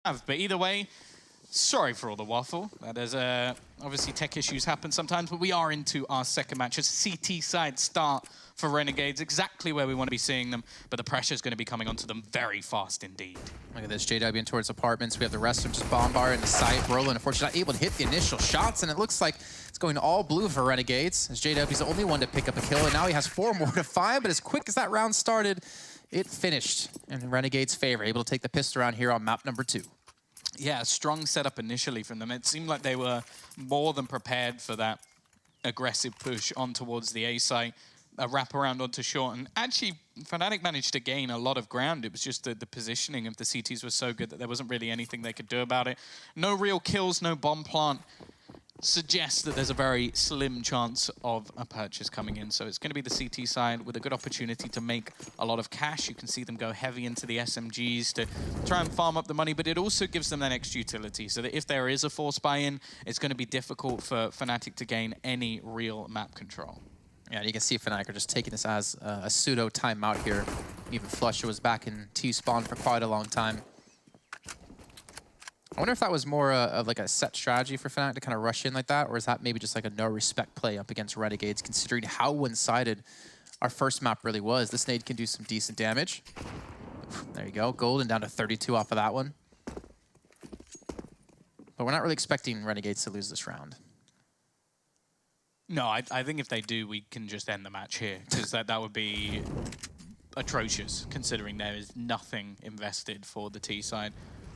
have. But either way, sorry for all the waffle. That is, obviously tech issues happen sometimes, but we are into our second match. It's a CT side start for Renegades, exactly where we want to be seeing them, but the pressure is going to be coming onto them very fast indeed. Look at this, JW in towards apartments. We have the rest of just Bombar in the site. Brolin, unfortunately, not able to hit the initial shots, and it looks like it's going all blue for Renegades, as JW's the only one to pick up a kill, and now he has 4 more to 5, but as quick as that round started, it finished in Renegades' favor, able to take the pistol round here on map number 2. Yeah, a strong setup initially from them. It seemed like they were more than prepared for that aggressive push on towards the A site, a wraparound onto short, and actually Fnatic managed to gain a lot of ground. It was just the positioning of the CTs was so good that there wasn't really anything they could do about it. No real kills, no bomb plant. Suggests that there's a very slim chance of a purchase coming in. So it's going to be the CT side with a good opportunity to make a lot of cash. You can see them go heavy into the SMGs to try and farm up the money, but it also gives them that extra utility. So that if there is a force buy-in, it's going to be difficult for Fnatic to gain any real map control. Yeah, you can see Fnatic are just taking this as a pseudo timeout here. Even Flusher was back in T-spawn for quite a long time. I wonder if that was more of like a set strategy for Fnatic to kind of rush in like that, or is that maybe just like a no-respect play up against Renegades, considering how one-sided our first map really was. This nade can do some decent damage. There you go, Golden down to 32 off of that one. But we're not really expecting Renegades to lose this round. No, I think if they do, we can just end the match here, because that would be atrocious, considering there is nothing invested for the T side.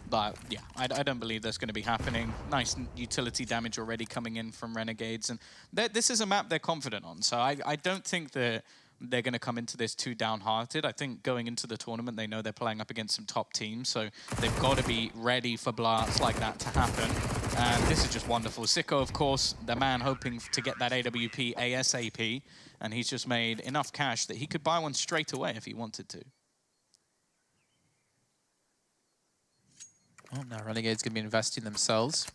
But yeah, I don't believe that's going to be happening. Nice utility damage already coming in from Renegades. And this is a map they're confident on. So I don't think that they're going to come into this too downhearted. I think going into the tournament, they know they're playing up against some top teams. So they've got to be ready for blasts like that to happen. And this is just wonderful. Sicko, of course, the man hoping to get that AWP ASAP. And he's just made enough cash that he could buy one straight away if he wanted to. Well, now Renegade's going to be investing themselves.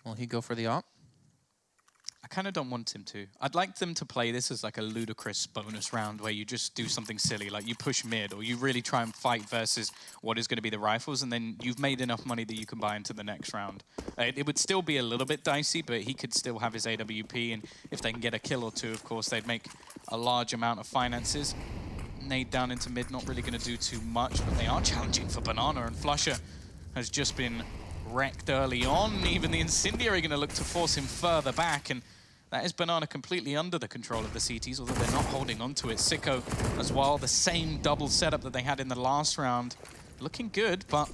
Will he go for the op? I kind of don't want him to. I'd like them to play this as like a ludicrous bonus round where you just do something silly, like you push mid, or you really try and fight versus what is going to be the rifles, and then you've made enough money that you can buy into the next round. It would still be a little bit dicey, but he could still have his AWP, and if they can get a kill or two, of course, they'd make a large amount of finances. Nade down into mid, not really going to do too much, but they are challenging for Banana, and Flusher has just been wrecked early on. Even the Incendiary going to look to force him further back, and that is Banana completely under the control of the CTs, although they're not holding on to it. Sicko as well, the same double setup that they had in the last round. Looking good, but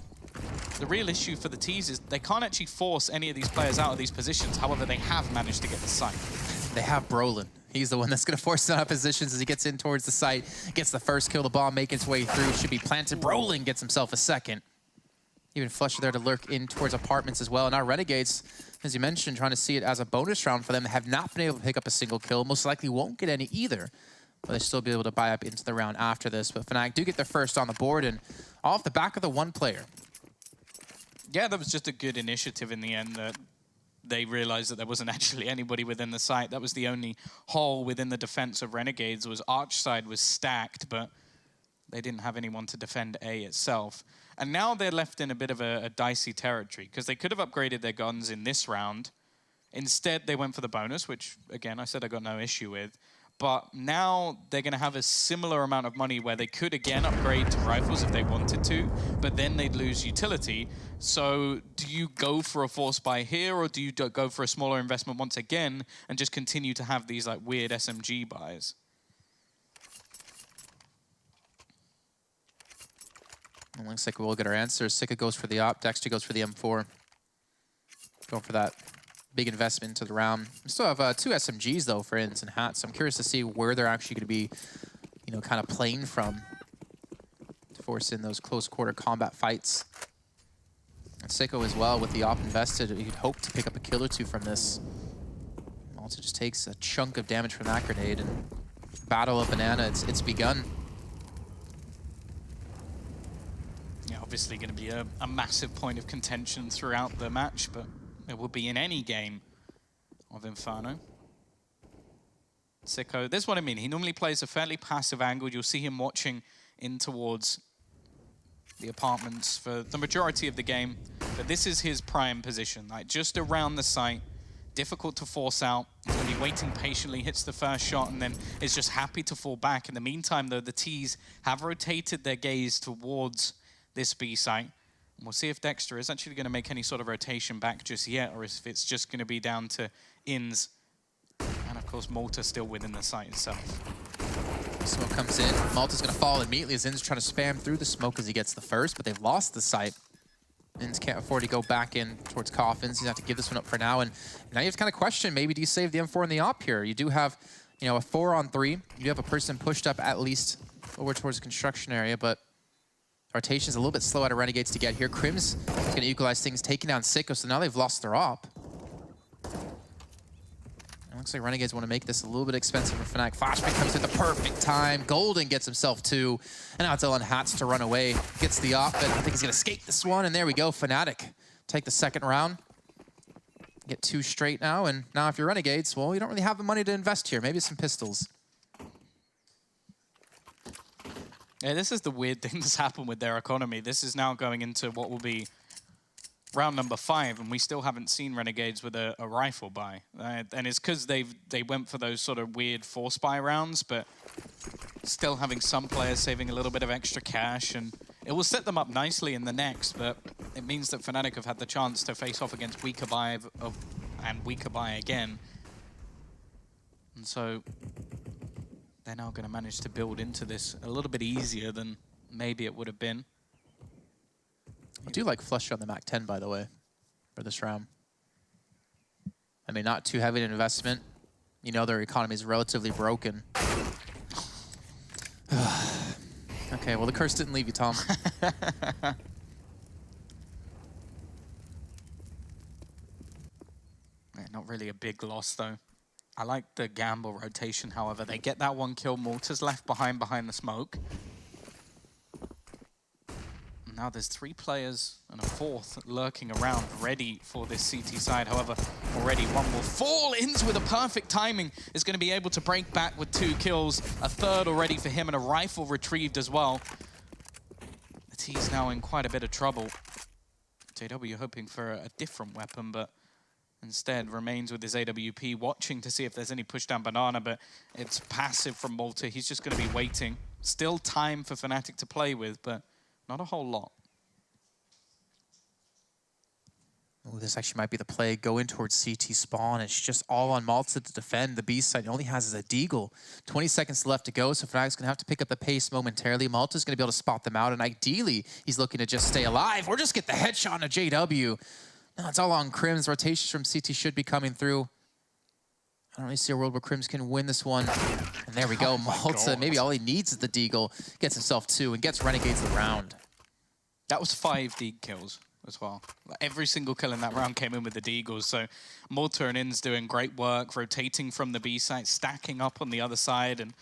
the real issue for the Ts is they can't actually force any of these players out of these positions. However, they have managed to get the site. They have Brolin. He's the one that's going to force them out of positions as he gets in towards the site. Gets the first kill, the bomb making its way through. Should be planted. Brolin gets himself a second. Even Flusher there to lurk in towards apartments as well. And our Renegades, as you mentioned, trying to see it as a bonus round for them. They have not been able to pick up a single kill. Most likely won't get any either. But they still be able to buy up into the round after this. But Fnatic do get their first on the board, and off the back of the one player. Yeah, that was just a good initiative in the end. That they realized that there wasn't actually anybody within the site. That was the only hole within the defense of Renegades. Was Archside was stacked, but they didn't have anyone to defend A itself. And now they're left in a bit of a dicey territory, because they could have upgraded their guns in this round. Instead, they went for the bonus, which, again, I said I got no issue with. But now they're going to have a similar amount of money where they could, again, upgrade to rifles if they wanted to, but then they'd lose utility. So do you go for a force buy here, or do you go for a smaller investment once again and just continue to have these like weird SMG buys? It looks like we'll get our answers. Sicko goes for the op. Dexter goes for the M4. Going for that big investment into the round. We still have 2 SMGs, though, for Ins and Hats. So I'm curious to see where they're actually going to be, you know, kind of playing from to force in those close quarter combat fights. And Sicko as well, with the op invested, you'd hope to pick up a kill or two from this. Also just takes a chunk of damage from that grenade, and Battle of Banana, it's begun. Obviously going to be a massive point of contention throughout the match, but it will be in any game of Inferno. Sicko, this is what I mean. He normally plays a fairly passive angle. You'll see him watching in towards the apartments for the majority of the game. But this is his prime position, like just around the site. Difficult to force out. He's going to be waiting patiently, hits the first shot, and then is just happy to fall back. In the meantime, though, the T's have rotated their gaze towards this B site. And we'll see if Dexter is actually going to make any sort of rotation back just yet, or if it's just going to be down to Ins. And, of course, Malta still within the site itself. Smoke comes in. Malta's going to fall immediately as In's trying to spam through the smoke as he gets the first, but they've lost the site. Ins can't afford to go back in towards Coffins. He's have to give this one up for now. And now you have to kind of question, maybe do you save the M4 and the op here? You do have, you know, a 4-on-3. You have a person pushed up at least over towards the construction area, but rotation's a little bit slow out of Renegades to get here. Crim's going to equalize things, taking down Sicko, so now they've lost their op. It looks like Renegades want to make this a little bit expensive for Fnatic. Flashbang comes at the perfect time. Golden gets himself 2. And now it's on Hats to run away. Gets the op, but I think he's going to escape this one. And there we go. Fnatic take the second round. Get 2 straight now. And now if you're Renegades, well, you don't really have the money to invest here. Maybe some pistols. Yeah, this is the weird thing that's happened with their economy. This is now going into what will be round number 5, and we still haven't seen Renegades with a rifle buy. And it's because they went for those sort of weird force buy rounds, but still having some players saving a little bit of extra cash, and it will set them up nicely in the next, but it means that Fnatic have had the chance to face off against weaker buy and weaker buy again. And so they're now going to manage to build into this a little bit easier than maybe it would have been. I do like Flush on the Mac 10, by the way, for this round. I mean, not too heavy an investment. You know, their economy is relatively broken. Okay, well, the curse didn't leave you, Tom. Not really a big loss, though. I like the gamble rotation, however. They get that 1 kill. Malta's left behind the smoke. Now there's 3 players and a 4th lurking around, ready for this CT side. However, already one will fall. Ins with a perfect timing is going to be able to break back with 2 kills. A 3rd already for him and a rifle retrieved as well. The T's now in quite a bit of trouble. JW hoping for a different weapon, but instead remains with his AWP, watching to see if there's any push down banana, but it's passive from Malta. He's just going to be waiting. Still time for Fnatic to play with, but not a whole lot. Oh, this actually might be the play. Go in towards CT spawn. It's just all on Malta to defend. The B side only has a deagle. 20 seconds left to go, so Fnatic's going to have to pick up the pace momentarily. Malta's going to be able to spot them out, and ideally, he's looking to just stay alive or just get the headshot on a JW. No, it's all on Crims. Rotations from CT should be coming through. I don't really see a world where Crims can win this one. And there we go. Malta, maybe all he needs is the deagle. Gets himself 2 and gets Renegades the round. That was 5 deagle kills as well. Like, every single kill in that round came in with the deagles. So Malta and In's doing great work, rotating from the B side, stacking up on the other side, and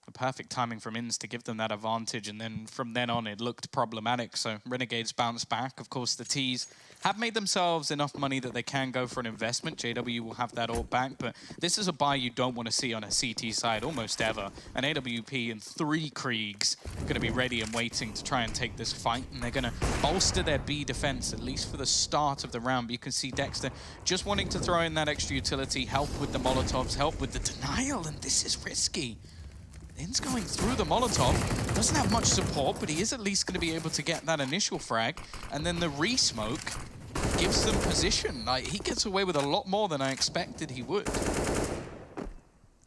the perfect timing from Ins to give them that advantage. And then from then on, it looked problematic. So Renegades bounced back. Of course, the T's have made themselves enough money that they can go for an investment. JW will have that all back, but this is a buy you don't want to see on a CT side almost ever. An AWP and 3 Kriegs are going to be ready and waiting to try and take this fight, and they're going to bolster their B defense, at least for the start of the round. But you can see Dexter just wanting to throw in that extra utility, help with the Molotovs, help with the denial, and this is risky. In's going through the Molotov, doesn't have much support, but he is at least going to be able to get that initial frag, and then the re-smoke gives them position. Like, he gets away with a lot more than I expected he would.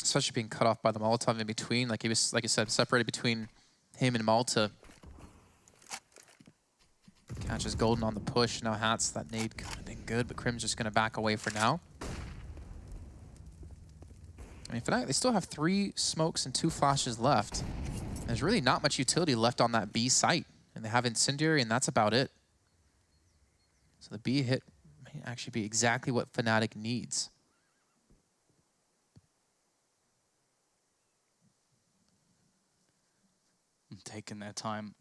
Especially being cut off by the Molotov in between. Like he was, like I said, separated between him and Malta. Catches Golden on the push. Now Hats, that nade could have been good, but Crim's just going to back away for now. I mean, Fnatic, they still have 3 smokes and 2 flashes left. There's really not much utility left on that B site. And they have Incendiary, and that's about it. So the B hit may actually be exactly what Fnatic needs. And taking their time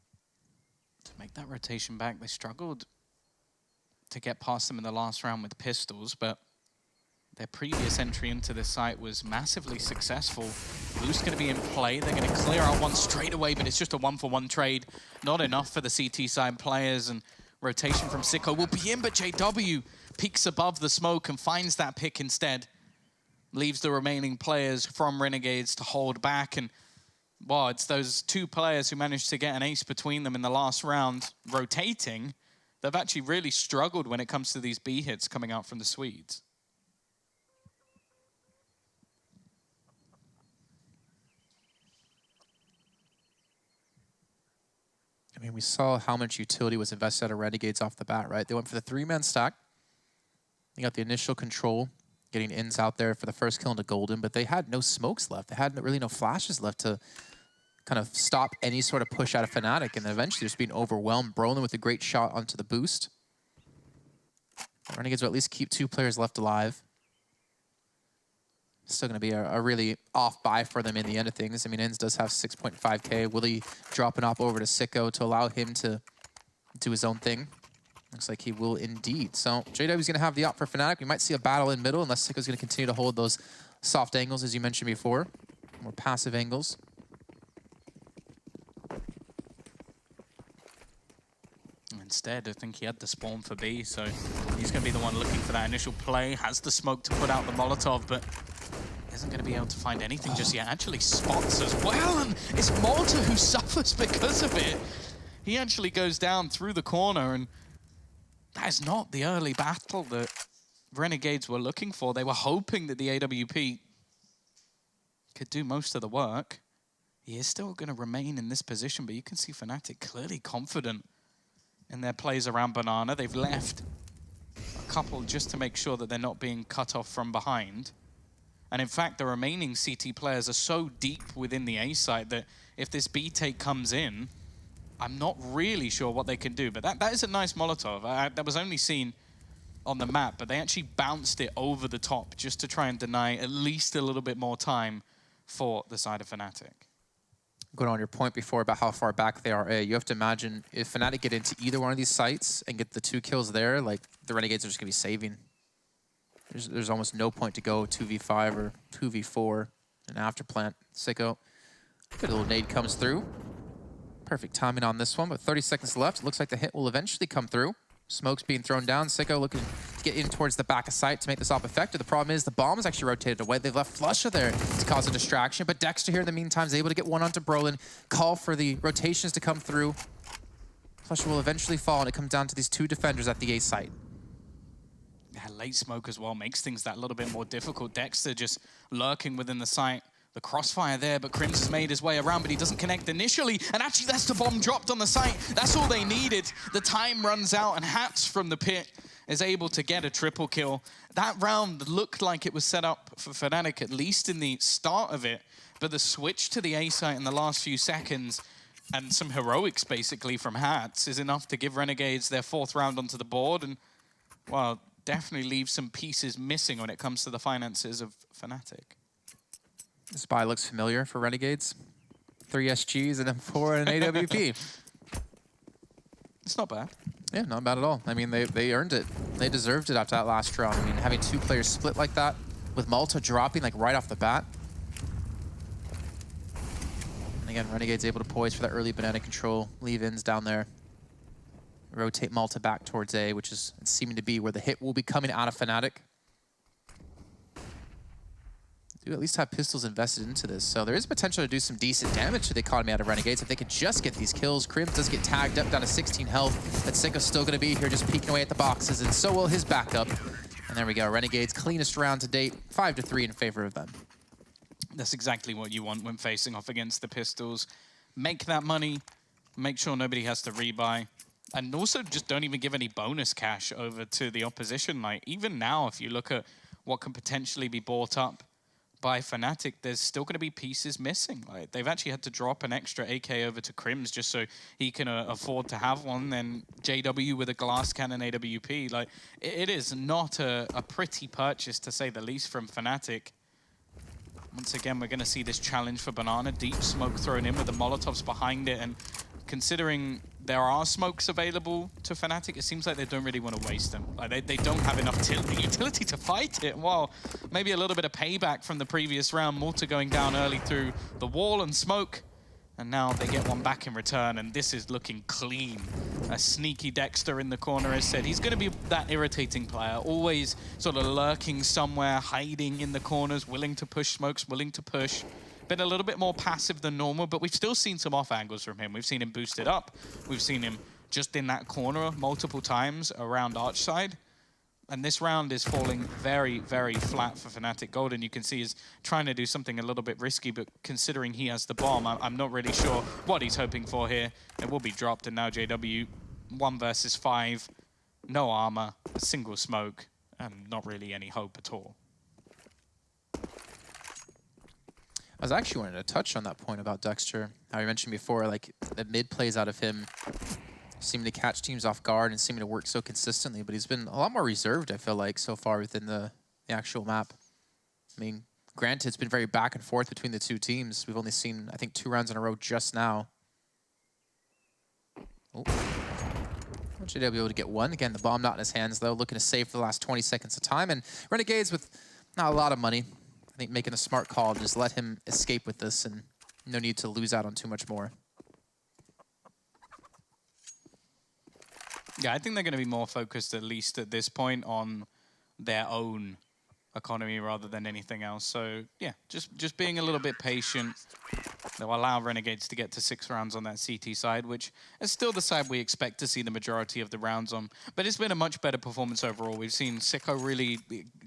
to make that rotation back. They struggled to get past them in the last round with pistols, but their previous entry into this site was massively successful. Blue's going to be in play. They're going to clear out one straight away, but it's just a one-for-one trade. Not enough for the CT side players, and rotation from Sicko will be in, but JW peeks above the smoke and finds that pick instead. Leaves the remaining players from Renegades to hold back, and well, it's those two players who managed to get an ace between them in the last round rotating. They've actually really struggled when it comes to these B hits coming out from the Swedes. I mean, we saw how much utility was invested out of Renegades off the bat, right? They went for the 3-man stack. They got the initial control, getting ins out there for the first kill into Golden, but they had no smokes left. They had really no flashes left to kind of stop any sort of push out of Fnatic, and then eventually just being overwhelmed. Brolin with a great shot onto the boost. Renegades will at least keep 2 players left alive. Still going to be a really off buy for them in the end of things. I mean, Inns does have 6.5k. Will he drop an op over to Sicko to allow him to do his own thing? Looks like he will indeed. So JW's going to have the op for Fnatic. We might see a battle in middle unless Sicko's going to continue to hold those soft angles, as you mentioned before. More passive angles. Instead, I think he had the spawn for B, so he's going to be the one looking for that initial play. Has the smoke to put out the Molotov, but isn't going to be able to find anything just yet. Actually spots as well, and it's Malta who suffers because of it. He actually goes down through the corner, and that is not the early battle that Renegades were looking for. They were hoping that the AWP could do most of the work. He is still going to remain in this position, but you can see Fnatic clearly confident in their plays around Banana. They've left a couple just to make sure that they're not being cut off from behind. And in fact, the remaining CT players are so deep within the A site that if this B take comes in, I'm not really sure what they can do. But that is a nice Molotov. That was only seen on the map, but they actually bounced it over the top just to try and deny at least a little bit more time for the side of Fnatic. Going on your point before about how far back they are, you have to imagine if Fnatic get into either one of these sites and get the 2 kills there, like the Renegades are just going to be saving. There's almost no point to go 2v5 or 2v4 and after plant. Sicko, good little nade comes through. Perfect timing on this one, but 30 seconds left. It looks like the hit will eventually come through. Smoke's being thrown down. Sicko looking to get in towards the back of site to make this op effective. The problem is the bomb is actually rotated away. They've left Flusha there to cause a distraction, but Dexter here in the meantime is able to get one onto Brolin, call for the rotations to come through. Flusha will eventually fall, and it comes down to these 2 defenders at the A site. Yeah, late smoke as well makes things that little bit more difficult. Dexter just lurking within the site. The crossfire there, but Crims has made his way around, but he doesn't connect initially. And actually, that's the bomb dropped on the site. That's all they needed. The time runs out, and Hats from the pit is able to get a triple kill. That round looked like it was set up for Fnatic, at least in the start of it. But the switch to the A site in the last few seconds, and some heroics, basically, from Hats, is enough to give Renegades their 4th round onto the board. And, well, definitely leave some pieces missing when it comes to the finances of Fnatic. This buy looks familiar for Renegades. 3 SGs and M4 and an AWP. It's not bad. Yeah, not bad at all. I mean, they earned it. They deserved it after that last round. I mean, having 2 players split like that, with Malta dropping like right off the bat. And again, Renegades able to poise for that early banana control. Leave Inns down there. Rotate Malta back towards A, which is seeming to be where the hit will be coming out of Fnatic. Do at least have pistols invested into this, so there is potential to do some decent damage to the economy out of Renegades if they could just get these kills. Crims does get tagged up down to 16 health, but Sicko's still going to be here just peeking away at the boxes, and so will his backup. And there we go, Renegades cleanest round to date, 5-3 in favor of them. That's exactly what you want when facing off against the pistols. Make that money, make sure nobody has to rebuy, and also just don't even give any bonus cash over to the opposition. Like, even now, if you look at what can potentially be bought up by Fnatic, there's still going to be pieces missing. Like, they've actually had to drop an extra AK over to Crims just so he can afford to have one. Then JW with a glass cannon AWP. Like, it is not a pretty purchase, to say the least, from Fnatic. Once again, we're going to see this challenge for Banana. Deep smoke thrown in with the Molotovs behind it. And considering there are smokes available to Fnatic, it seems like they don't really want to waste them. Like they don't have enough utility to fight it. Well, maybe a little bit of payback from the previous round. Malta going down early through the wall and smoke. And now they get one back in return, and this is looking clean. A sneaky Dexter in the corner has said he's going to be that irritating player, always sort of lurking somewhere, hiding in the corners, willing to push smokes, willing to push. Been a little bit more passive than normal, but we've still seen some off angles from him. We've seen him boosted up. We've seen him just in that corner multiple times around arch side. And this round is falling very, very flat for Fnatic. Golden, you can see, is trying to do something a little bit risky, but considering he has the bomb, I'm not really sure what he's hoping for here. It will be dropped, and now JW, 1 versus 5, no armor, a single smoke, and not really any hope at all. I was actually wanting to touch on that point about Dexter. How you mentioned before, like the mid plays out of him seem to catch teams off guard and seem to work so consistently, but he's been a lot more reserved, I feel like, so far within the actual map. I mean, granted, it's been very back and forth between the two teams. We've only seen, I think, 2 rounds in a row just now. Oh. Should be able to get one. Again, the bomb not in his hands, though. Looking to save for the last 20 seconds of time. And Renegades with not a lot of money. I think making a smart call, just let him escape with this, and no need to lose out on too much more. Yeah, I think they're going to be more focused, at least at this point, on their own economy rather than anything else. So, yeah, just being a little bit patient. They'll allow Renegades to get to 6 rounds on that CT side, which is still the side we expect to see the majority of the rounds on. But it's been a much better performance overall. We've seen Sicko really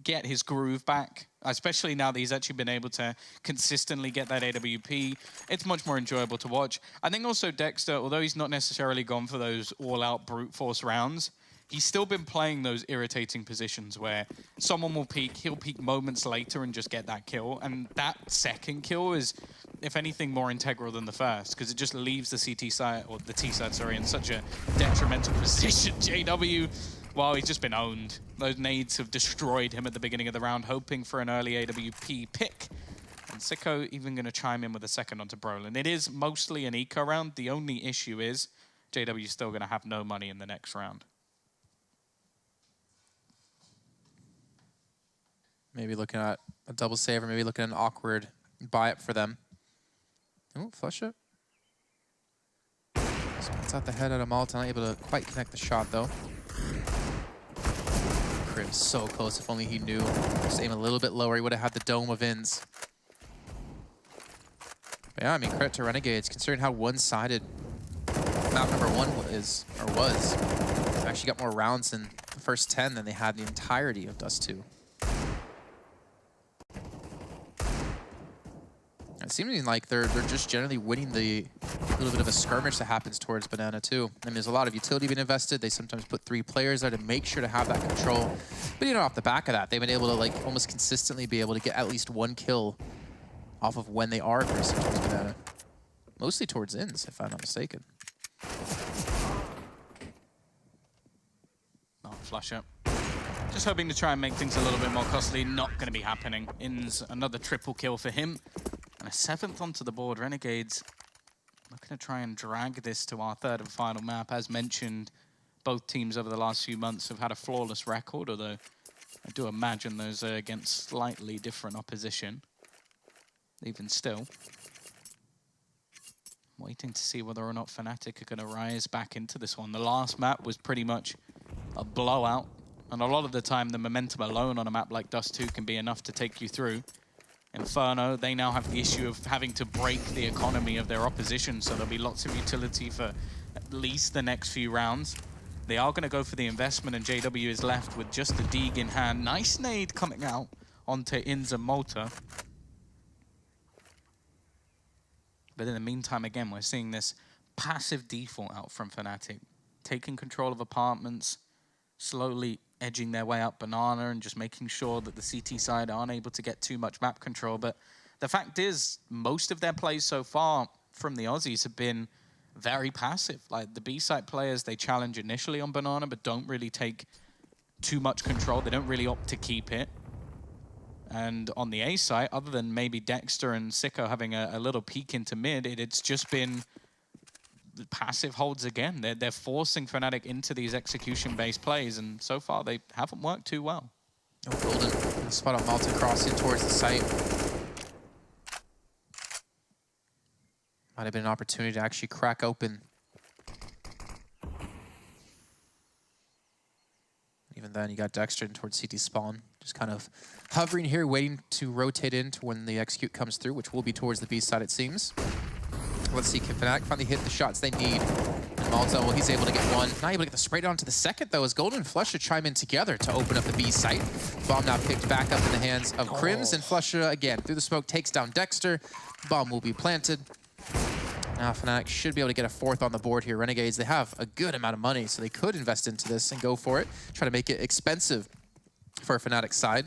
get his groove back, especially now that he's actually been able to consistently get that AWP. It's much more enjoyable to watch. I think also Dexter, although he's not necessarily gone for those all-out brute force rounds, he's still been playing those irritating positions where someone will peek, he'll peek moments later and just get that kill. And that second kill is, if anything, more integral than the first, because it just leaves the CT side, or the T side, sorry, in such a detrimental position. JW, well, he's just been owned. Those nades have destroyed him at the beginning of the round, hoping for an early AWP pick. And Sicko even going to chime in with a second onto Brolin. It is mostly an eco round. The only issue is JW's still going to have no money in the next round. Maybe looking at a double save, or maybe looking at an awkward buy-up for them. Oh, flush it. Spots out the head out of Malta, not able to quite connect the shot, though. Crit so close, if only he knew. Just aim a little bit lower, he would have had the dome of ins. But yeah, I mean, credit to Renegades, considering how one-sided map number 1 is, or was. They've actually got more rounds in the first 10 than they had the entirety of Dust 2. It seems like they're just generally winning the little bit of a skirmish that happens towards Banana too. I mean, there's a lot of utility being invested. They sometimes put 3 players there to make sure to have that control. But you know, off the back of that, they've been able to like almost consistently be able to get at least 1 kill off of when they are aggressive towards Banana. Mostly towards ins, if I'm not mistaken. Oh, flush up. Just hoping to try and make things a little bit more costly. Not going to be happening. Ins, another triple kill for him. And a 7th onto the board. Renegades looking to try and drag this to our 3rd and final map. As mentioned, both teams over the last few months have had a flawless record, although I do imagine those are against slightly different opposition. Even still, waiting to see whether or not Fnatic are going to rise back into this one. The last map was pretty much a blowout, and a lot of the time the momentum alone on a map like Dust 2 can be enough to take you through. Inferno, they now have the issue of having to break the economy of their opposition, so there'll be lots of utility for at least the next few rounds. They are going to go for the investment, and JW is left with just the Deeg in hand. Nice nade coming out onto Inza Malta. But in the meantime, again, we're seeing this passive default out from Fnatic, taking control of apartments, slowly edging their way up Banana and just making sure that the CT side aren't able to get too much map control. But the fact is, most of their plays so far from the Aussies have been very passive. Like the B-side players, they challenge initially on Banana, but don't really take too much control. They don't really opt to keep it. And on the A side, other than maybe Dexter and Sicko having a little peek into mid, it's just been passive holds again. They're forcing Fnatic into these execution-based plays, and so far they haven't worked too well. No golden. Spot on Malta crossing towards the site. Might have been an opportunity to actually crack open. Even then, you got Dexter in towards CT spawn. Just kind of hovering here, waiting to rotate into when the execute comes through, which will be towards the B side, it seems. Let's see, can Fnatic finally hit the shots they need? And Malta, well, he's able to get one. Not able to get the spray down to the second, though, as Golden and Flusha chime in together to open up the B site. Bomb now picked back up in the hands of Crims, and Flusha, again, through the smoke, takes down Dexter. Bomb will be planted. Now Fnatic should be able to get a fourth on the board here. Renegades, they have a good amount of money, so they could invest into this and go for it. Try to make it expensive for Fnatic's side.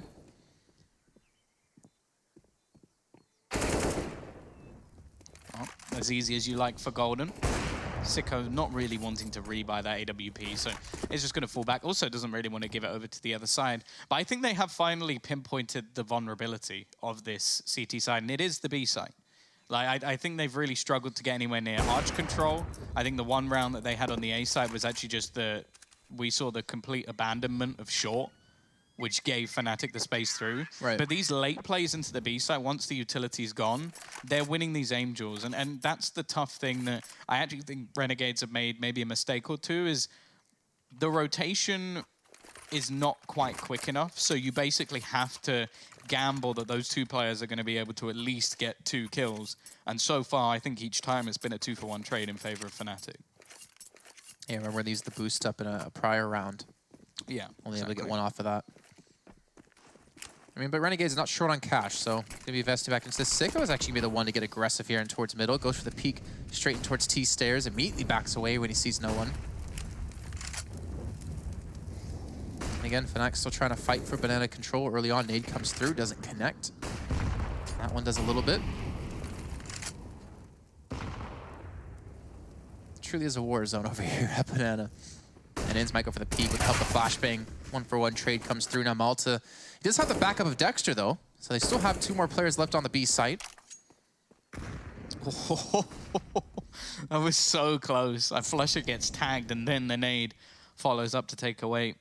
Well, as easy as you like for Golden. Sicko not really wanting to rebuy that AWP, so it's just going to fall back. Also doesn't really want to give it over to the other side. But I think they have finally pinpointed the vulnerability of this CT side, and it is the B side. Like, I think they've really struggled to get anywhere near arch control. I think the one round that they had on the A side was actually just we saw the complete abandonment of short, which gave Fnatic the space through. Right. But these late plays into the B side, once the utility's gone, they're winning these aim duels. And that's the tough thing that I actually think Renegades have made maybe a mistake or two, is the rotation is not quite quick enough. So you basically have to gamble that those two players are going to be able to at least get 2 kills. And so far, I think each time it's been a 2-for-1 trade in favor of Fnatic. Yeah, remember they used the boost up in a prior round. Yeah, Only able to get one off of that. I mean, but Renegades is not short on cash, so going to be investing back into this. Sicko is actually going to be the one to get aggressive here and towards middle. Goes for the peek straight in towards T stairs. Immediately backs away when he sees no one. And again, Fnatic still trying to fight for banana control early on. Nade comes through, doesn't connect. That one does a little bit. Truly is a war zone over here at banana. And Inns might go for the peek with help of flashbang. 1-for-1 trade comes through. Now Malta, he does have the backup of Dexter though, so they still have 2 more players left on the B site. Oh, that was so close. Flusha gets tagged and then the nade follows up to take away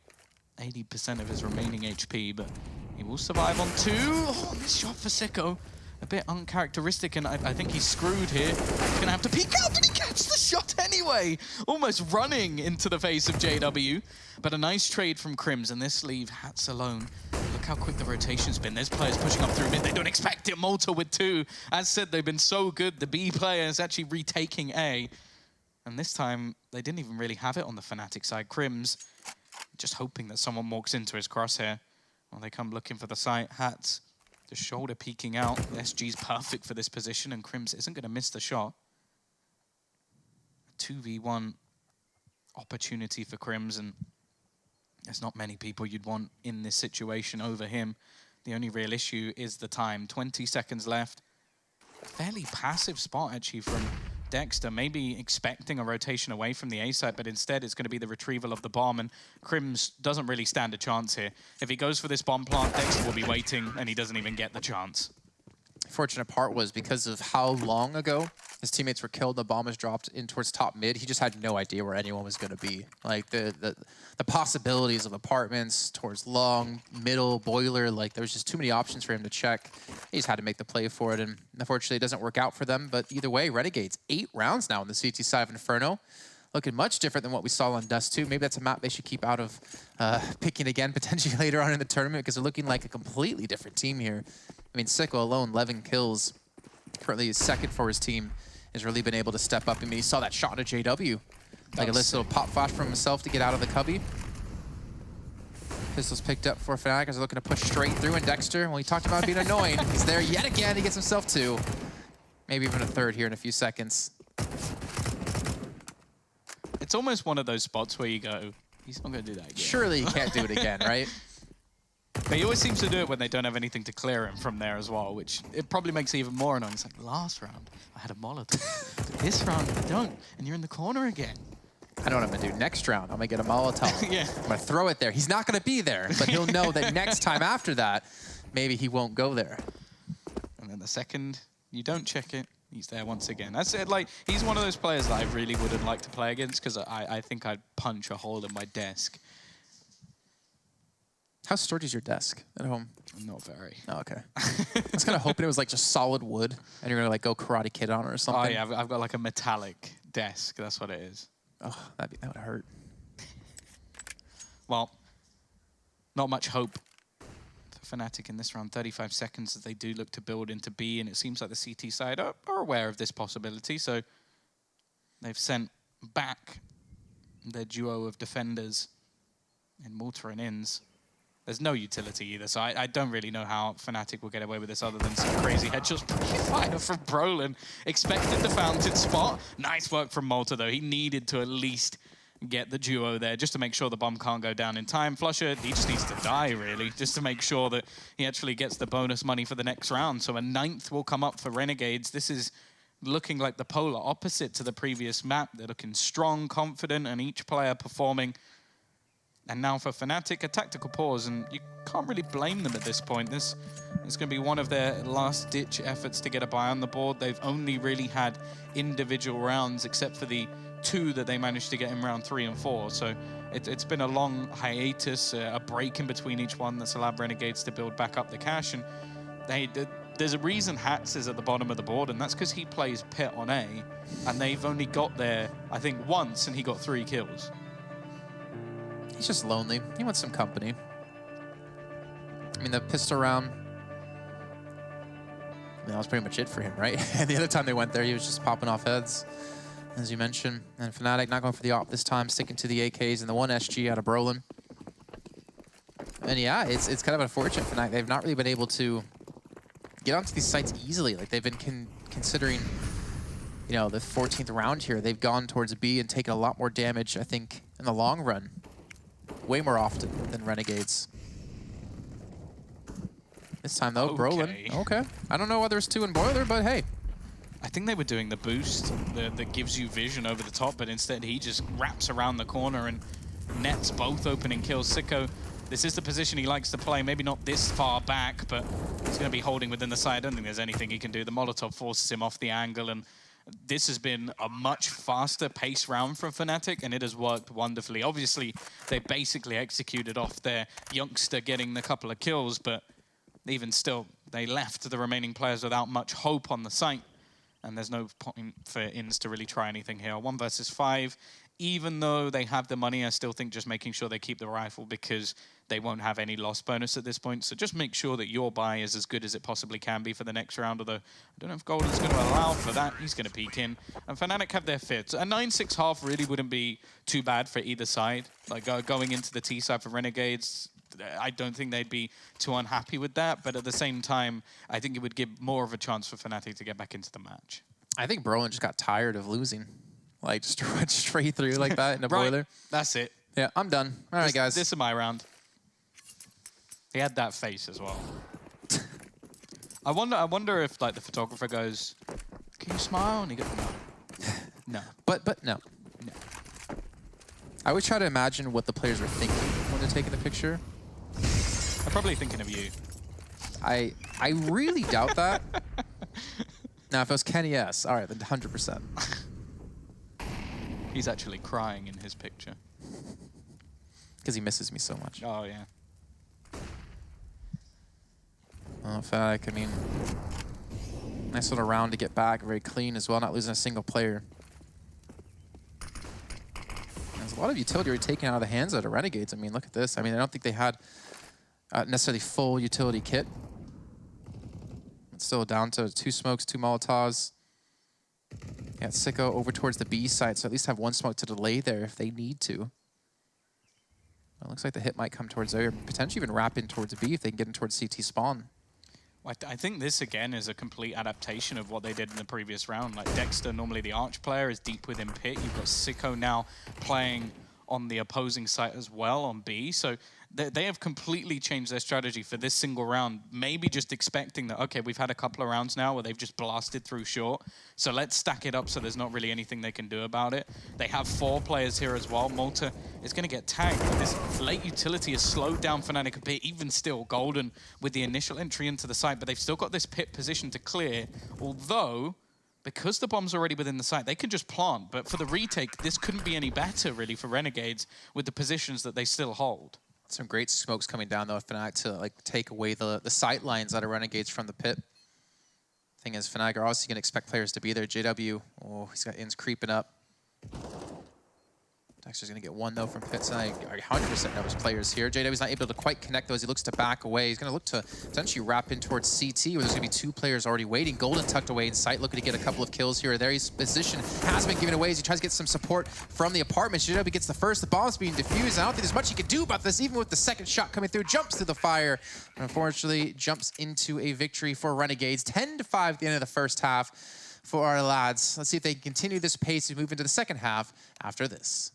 80% of his remaining HP, but he will survive on 2. Oh, this shot for Sicko. A bit uncharacteristic, and I think he's screwed here. He's going to have to peek out. Did he catch the shot anyway? Almost running into the face of JW. But a nice trade from Crims, and this leave Hats alone. Look how quick the rotation's been. There's players pushing up through mid. They don't expect it. Malta with 2. As said, they've been so good. The B player is actually retaking A. And this time, they didn't even really have it on the Fnatic side. Crims just hoping that someone walks into his crosshair. Well, they come looking for the site. Hats just shoulder peeking out. SG's perfect for this position, and Crims isn't going to miss the shot. A 2v1 opportunity for Crims, and there's not many people you'd want in this situation over him. The only real issue is the time. 20 seconds left. Fairly passive spot, actually, from Dexter, maybe expecting a rotation away from the A side, but instead it's going to be the retrieval of the bomb, and Crims doesn't really stand a chance here. If he goes for this bomb plant, Dexter will be waiting, and he doesn't even get the chance. Fortunate part was because of how long ago his teammates were killed, the bomb was dropped in towards top mid. He just had no idea where anyone was going to be. Like the possibilities of apartments towards long, middle, boiler, like there was just too many options for him to check. He just had to make the play for it, and unfortunately it doesn't work out for them. But either way, Renegades 8 rounds now on the CT side of Inferno. Looking much different than what we saw on Dust 2. Maybe that's a map they should keep out of picking again potentially later on in the tournament, because they're looking like a completely different team here. I mean, Sicko alone, 11 kills. Currently is second for his team. Has really been able to step up. I mean, he saw that shot to JW. Like a little pop flash from himself to get out of the cubby. Pistols picked up for Fnatic as they're looking to push straight through. And Dexter, well, he talked about being annoying. He's there yet again. He gets himself 2. Maybe even a 3rd here in a few seconds. It's almost one of those spots where you go, he's not going to do that again. Surely he can't do it again, right? But he always seems to do it when they don't have anything to clear him from there as well, which it probably makes it even more annoying. It's like, last round, I had a Molotov. But this round, I don't. And you're in the corner again. I know what I'm going to do. Next round, I'm going to get a Molotov. Yeah. I'm going to throw it there. He's not going to be there, but he'll know that next time after that, maybe he won't go there. And then the second you don't check it, He's there once again. That's it. Like, he's one of those players that I really wouldn't like to play against because I think I'd punch a hole in my desk. How sturdy is your desk at home? Not very. Oh, okay. I was kind of hoping it was like just solid wood and you're going to like go Karate Kid on it or something. Oh, yeah. I've got like a metallic desk. That's what it is. Oh, that would hurt. Well, not much hope for Fnatic in this round. 35 seconds as they do look to build into B, and it seems like the CT side are aware of this possibility, so they've sent back their duo of defenders in Malta and Inns. There's no utility either, so I don't really know how Fnatic will get away with this other than some crazy headshots. Fire from Brolin. Expected the fountain spot. Nice work from Malta, though. He needed to at least get the duo there just to make sure the bomb can't go down in time. Flusher, he just needs to die, really, just to make sure that he actually gets the bonus money for the next round. So a 9th will come up for Renegades. This is looking like the polar opposite to the previous map. They're looking strong, confident, and each player performing. And now for Fnatic, a tactical pause, and you can't really blame them at this point. This is going to be one of their last-ditch efforts to get a buy on the board. They've only really had individual rounds, except for the 2 that they managed to get in round 3 and 4. So it's been a long hiatus, a break in between each one that's allowed Renegades to build back up the cash. And there's a reason Hats is at the bottom of the board, and that's because he plays Pit on A, and they've only got there, I think, once, and he got 3 kills. He's just lonely. He wants some company. I mean, the pistol round, that was pretty much it for him, right? And the other time they went there, he was just popping off heads, as you mentioned. And Fnatic not going for the op this time, sticking to the AKs and the 1 SG out of Brolin. And yeah, it's kind of unfortunate for Fnatic. They've not really been able to get onto these sites easily. Like, they've been considering, you know, the 14th round here. They've gone towards B and taken a lot more damage, I think, in the long run. Way more often than Renegades. This time, though, Okay. Brolin. Okay. I don't know whether it's 2 in Boiler, but hey. I think they were doing the boost that gives you vision over the top, but instead he just wraps around the corner and nets both opening kills. Sicko, this is the position he likes to play. Maybe not this far back, but he's going to be holding within the side. I don't think there's anything he can do. The Molotov forces him off the angle, and this has been a much faster pace round from Fnatic, and it has worked wonderfully. Obviously, they basically executed off their youngster getting the couple of kills, but even still, they left the remaining players without much hope on the site, and there's no point for Inns to really try anything here. 1 versus 5. Even though they have the money, I still think just making sure they keep the rifle because they won't have any loss bonus at this point. So just make sure that your buy is as good as it possibly can be for the next round, although I don't know if Golden's going to allow for that. He's going to peek in. And Fnatic have their fifth. A 9-6 half really wouldn't be too bad for either side. Like going into the T side for Renegades, I don't think they'd be too unhappy with that. But at the same time, I think it would give more of a chance for Fnatic to get back into the match. I think Brolin just got tired of losing. Like, just went straight through like that in a Boiler. That's it. Yeah, I'm done. All right, guys. This is my round. He had that face as well. I wonder if like the photographer goes, "Can you smile?" And he goes, "No, no." But no. No. I always try to imagine what the players are thinking when they're taking the picture. I'm probably thinking of you. I really doubt that. Now, if it was Kenny, yes. All right, then 100%. He's actually crying in his picture. Because he misses me so much. Oh, yeah. Oh, Fnatic, I mean, nice little round to get back. Very clean as well, not losing a single player. There's a lot of utility already taken out of the hands of the Renegades. I mean, look at this. I mean, I don't think they had necessarily full utility kit. It's still down to 2 smokes, 2 Molotovs. Yeah, Sicko over towards the B side, so at least have 1 smoke to delay there if they need to. It looks like the hit might come towards there, potentially even wrap in towards B if they can get in towards CT spawn. Well, I think this, again, is a complete adaptation of what they did in the previous round. Like, Dexter, normally the Arch player, is deep within Pit. You've got Sicko now playing on the opposing site as well on B. So they have completely changed their strategy for this single round, maybe just expecting that, okay, we've had a couple of rounds now where they've just blasted through short, so let's stack it up so there's not really anything they can do about it. They have 4 players here as well. Malta is going to get tagged, but this late utility has slowed down Fnatic a bit, even still. Golden with the initial entry into the site, but they've still got this pit position to clear, although because the bomb's already within the site, they can just plant. But for the retake, this couldn't be any better, really, for Renegades with the positions that they still hold. Some great smokes coming down, though, Fnatic to like take away the sight lines out of Renegades from the pit. Thing is, Fnatic are obviously going to expect players to be there. JW, oh, he's got ins creeping up. Dexter's going to get one, though, from pit side. I 100% know his players here. JW's not able to quite connect those. He looks to back away. He's going to look to potentially wrap in towards CT, where there's going to be two players already waiting. Golden tucked away in sight, looking to get a couple of kills here or there. His position has been given away as he tries to get some support from the apartments. JW gets the first. The bomb's being defused. I don't think there's much he can do about this, even with the second shot coming through. Jumps through the fire. And unfortunately, jumps into a victory for Renegades. 10-5 at the end of the first half for our lads. Let's see if they can continue this pace and move into the second half after this.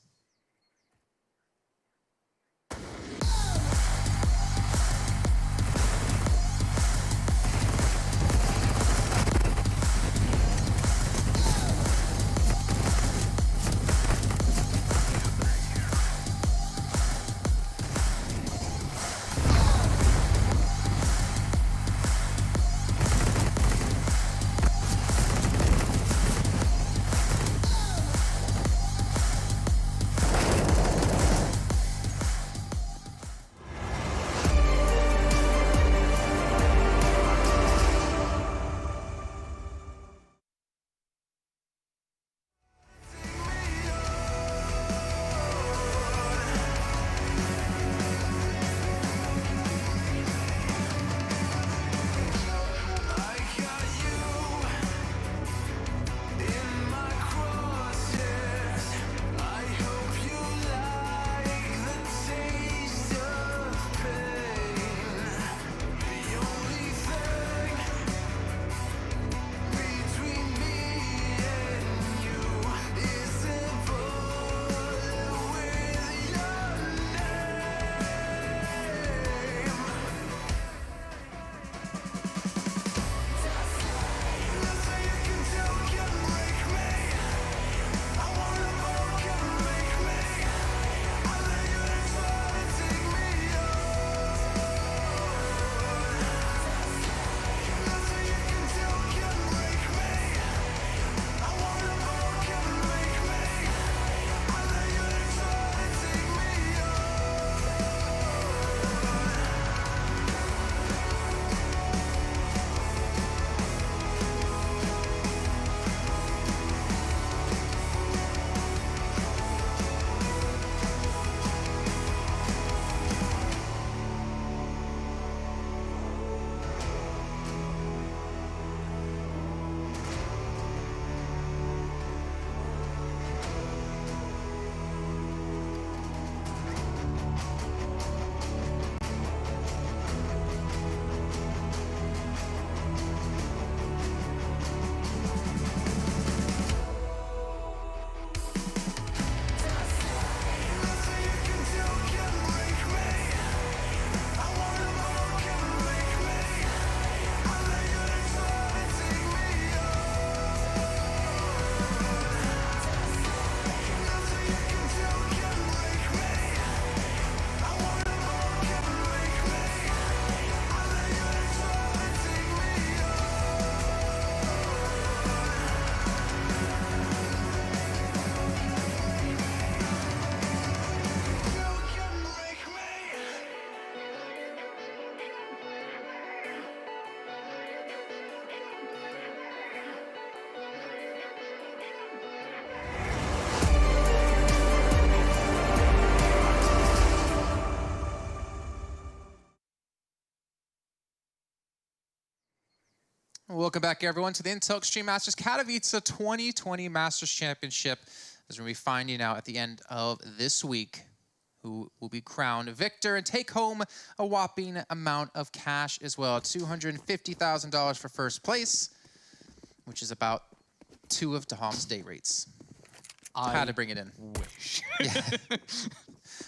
Welcome back, everyone, to the Intel Extreme Masters Katowice 2020 Masters Championship. As we're going to be finding out at the end of this week who will be crowned victor and take home a whopping amount of cash as well. $250,000 for first place, which is about 2 of Daham's day rates. Had to bring it in. Wish. Yeah.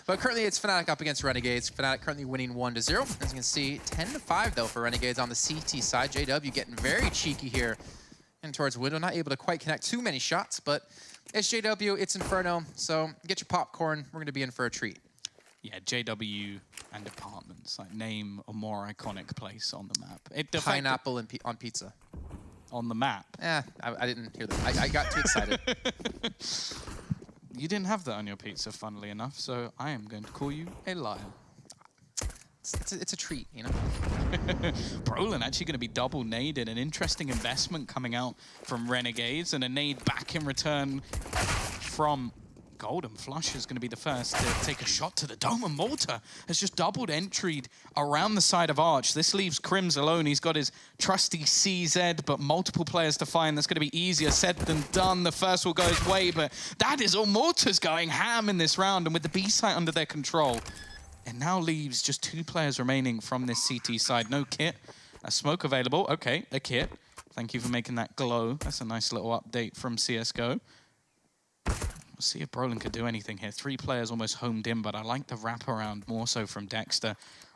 But currently it's Fnatic up against Renegades. Fnatic currently winning 1-0. As you can see, 10-5 though for Renegades on the CT side. JW getting very cheeky here and towards window. Not able to quite connect too many shots, but it's JW, it's Inferno. So get your popcorn. We're going to be in for a treat. Yeah, JW and apartments. Like, name a more iconic place on the map. Pineapple on pizza. on the map. I didn't hear that. I got too excited. You didn't have that on your pizza, funnily enough, so I am going to call you a liar. It's a treat, you know? Brolin actually going to be double naded. An interesting investment coming out from Renegades, and a nade back in return from Golden. Flush is going to be the first to take a shot to the dome, and Malta has just doubled entryed around the side of Arch. This leaves Crims alone. He's got his trusty CZ, but multiple players to find. That's going to be easier said than done. The first will go his way, but that is all. Malta's going ham in this round, and with the B site under their control, it now leaves just 2 players remaining from this CT side. No kit, a smoke available. Okay, a kit. Thank you for making that glow. That's a nice little update from CSGO. We'll see if Brolin could do anything here. 3 players almost homed in, but I like the wraparound more so from Dexter.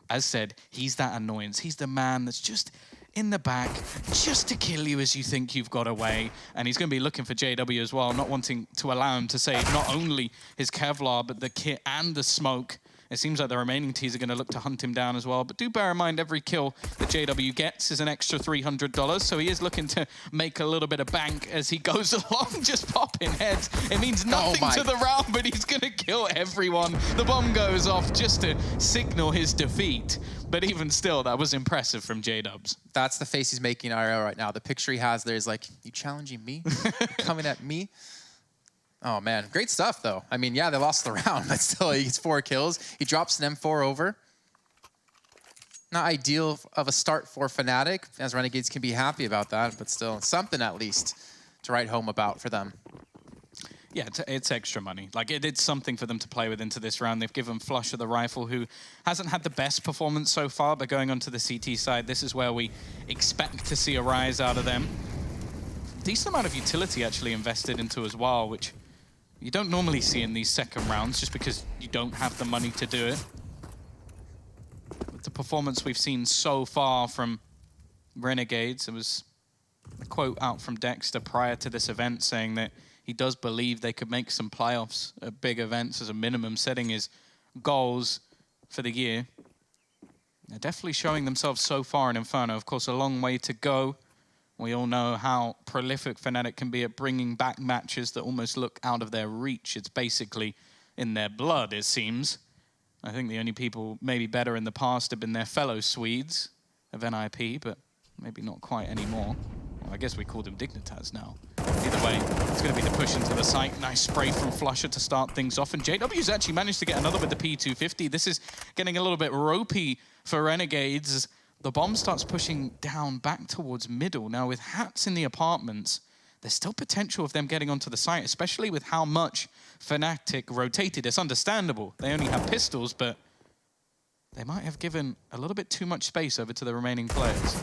As said, he's that annoyance. He's the man that's just in the back, just to kill you as you think you've got away. And he's going to be looking for JW as well, not wanting to allow him to save not only his Kevlar, but the kit and the smoke. It seems like the remaining teams are going to look to hunt him down as well. But do bear in mind, every kill that JW gets is an extra $300. So he is looking to make a little bit of bank as he goes along, just popping heads. It means nothing to the round, but he's going to kill everyone. The bomb goes off just to signal his defeat. But even still, that was impressive from J-Dubs. That's the face he's making IRL right now. The picture he has there is like, you challenging me? You coming at me? Oh, man. Great stuff, though. I mean, yeah, they lost the round, but still, he gets 4 kills. He drops an M4 over. Not ideal of a start for Fnatic, as Renegades can be happy about that, but still, something at least to write home about for them. Yeah, it's extra money. Like, it's something for them to play with into this round. They've given Flusher the rifle, who hasn't had the best performance so far, but going on to the CT side, this is where we expect to see a rise out of them. Decent amount of utility actually invested into as well, which you don't normally see in these second rounds just because you don't have the money to do it. With the performance we've seen so far from Renegades, it was a quote out from Dexter prior to this event saying that he does believe they could make some playoffs at big events as a minimum, setting his goals for the year. They're definitely showing themselves so far in Inferno. Of course, a long way to go. We all know how prolific Fnatic can be at bringing back matches that almost look out of their reach. It's basically in their blood, it seems. I think the only people maybe better in the past have been their fellow Swedes of NIP, but maybe not quite anymore. Well, I guess we call them Dignitas now. Either way, it's going to be the push into the site. Nice spray from Flusher to start things off. And JW's actually managed to get another with the P250. This is getting a little bit ropey for Renegades. The bomb starts pushing down back towards middle. Now, with hats in the apartments, there's still potential of them getting onto the site, especially with how much Fnatic rotated. It's understandable. They only have pistols, but they might have given a little bit too much space over to the remaining players.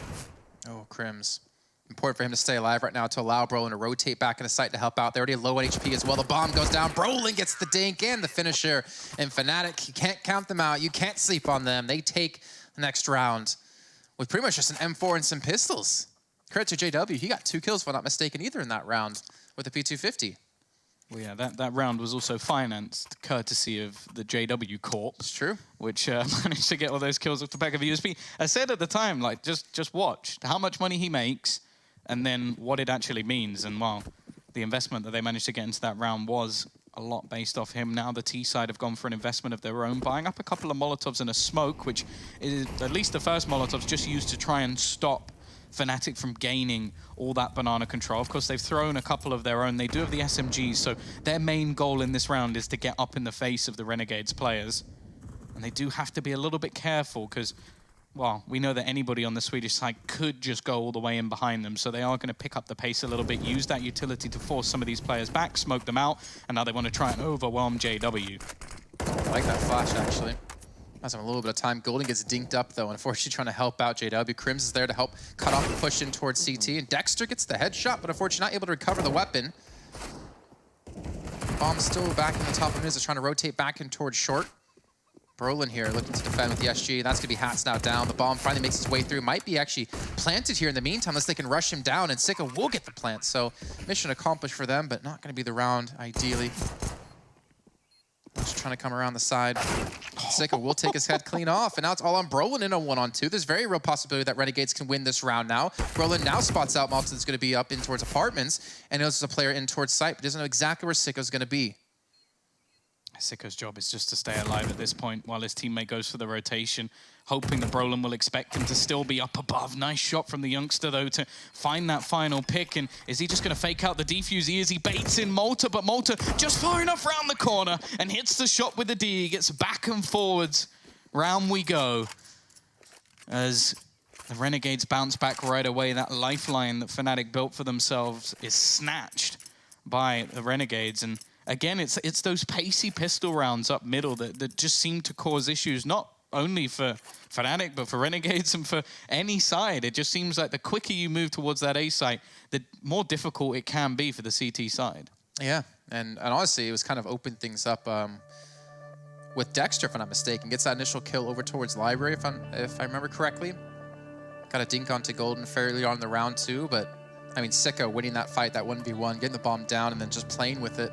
Oh, Crims. Important for him to stay alive right now to allow Brolin to rotate back in the site to help out. They're already low on HP as well. The bomb goes down. Brolin gets the dink and the finisher. And Fnatic, you can't count them out. You can't sleep on them. They take the next round with pretty much just an M4 and some pistols. Credit to JW. He got 2 kills, if I'm not mistaken, either in that round with the P250. Well, yeah, that round was also financed courtesy of the JW Corp. It's true. Which managed to get all those kills off the back of a USB. I said at the time, like, just watch how much money he makes and then what it actually means. And, well, the investment that they managed to get into that round was a lot based off him. Now the T side have gone for an investment of their own, buying up a couple of Molotovs and a smoke, which is at least the first Molotovs just used to try and stop Fnatic from gaining all that banana control. Of course, they've thrown a couple of their own. They do have the SMGs, so their main goal in this round is to get up in the face of the Renegades players. And they do have to be a little bit careful because, well, we know that anybody on the Swedish side could just go all the way in behind them, so they are going to pick up the pace a little bit, use that utility to force some of these players back, smoke them out, and now they want to try and overwhelm JW. I like that flash, actually. Has him a little bit of time. Golden gets dinked up, though, unfortunately trying to help out JW. Crims is there to help cut off the push in towards CT, and Dexter gets the headshot, but unfortunately not able to recover the weapon. Bomb still back in the top of his, is trying to rotate back in towards short. Brolin here looking to defend with the SG. That's going to be Hats now down. The bomb finally makes its way through. Might be actually planted here in the meantime, unless they can rush him down, and Sika will get the plant. So mission accomplished for them, but not going to be the round, ideally. Just trying to come around the side. Sicko will take his head clean off, and now it's all on Brolin in a 1-on-2. There's very real possibility that Renegades can win this round now. Brolin now spots out Malta that's going to be up in towards apartments, and knows there's a player in towards site, but doesn't know exactly where Sicko's going to be. Sicko's job is just to stay alive at this point while his teammate goes for the rotation, hoping that Brolin will expect him to still be up above. Nice shot from the youngster, though, to find that final pick. And is he just going to fake out the defuse? He baits in Malta, but Malta just far enough round the corner and hits the shot with the D. He gets back and forwards. Round we go. As the Renegades bounce back right away, that lifeline that Fnatic built for themselves is snatched by the Renegades. And again, it's those pacey pistol rounds up middle that just seem to cause issues, not only for Fnatic, but for Renegades and for any side. It just seems like the quicker you move towards that A site, the more difficult it can be for the CT side. Yeah, and honestly, it was kind of opened things up with Dexter, if I'm not mistaken. Gets that initial kill over towards Library, if I remember correctly. Got a dink onto Golden fairly on the round too, but I mean, Sicko winning that fight, that 1v1, getting the bomb down, and then just playing with it.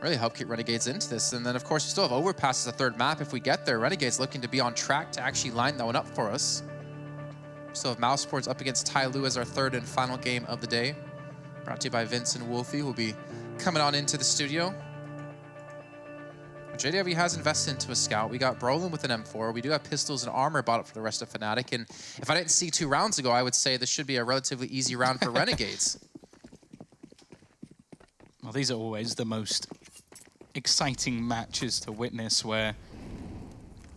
Really help keep Renegades into this. And then, of course, we still have Overpass as a third map if we get there. Renegades looking to be on track to actually line that one up for us. We still have Mousesports up against Tai Lu as our third and final game of the day. Brought to you by Vince and Wolfie, who will be coming on into the studio. JW has invested into a scout. We got Brolin with an M4. We do have pistols and armor bought up for the rest of Fnatic. And if I didn't see 2 rounds ago, I would say this should be a relatively easy round for Renegades. Well, these are always the most exciting matches to witness, where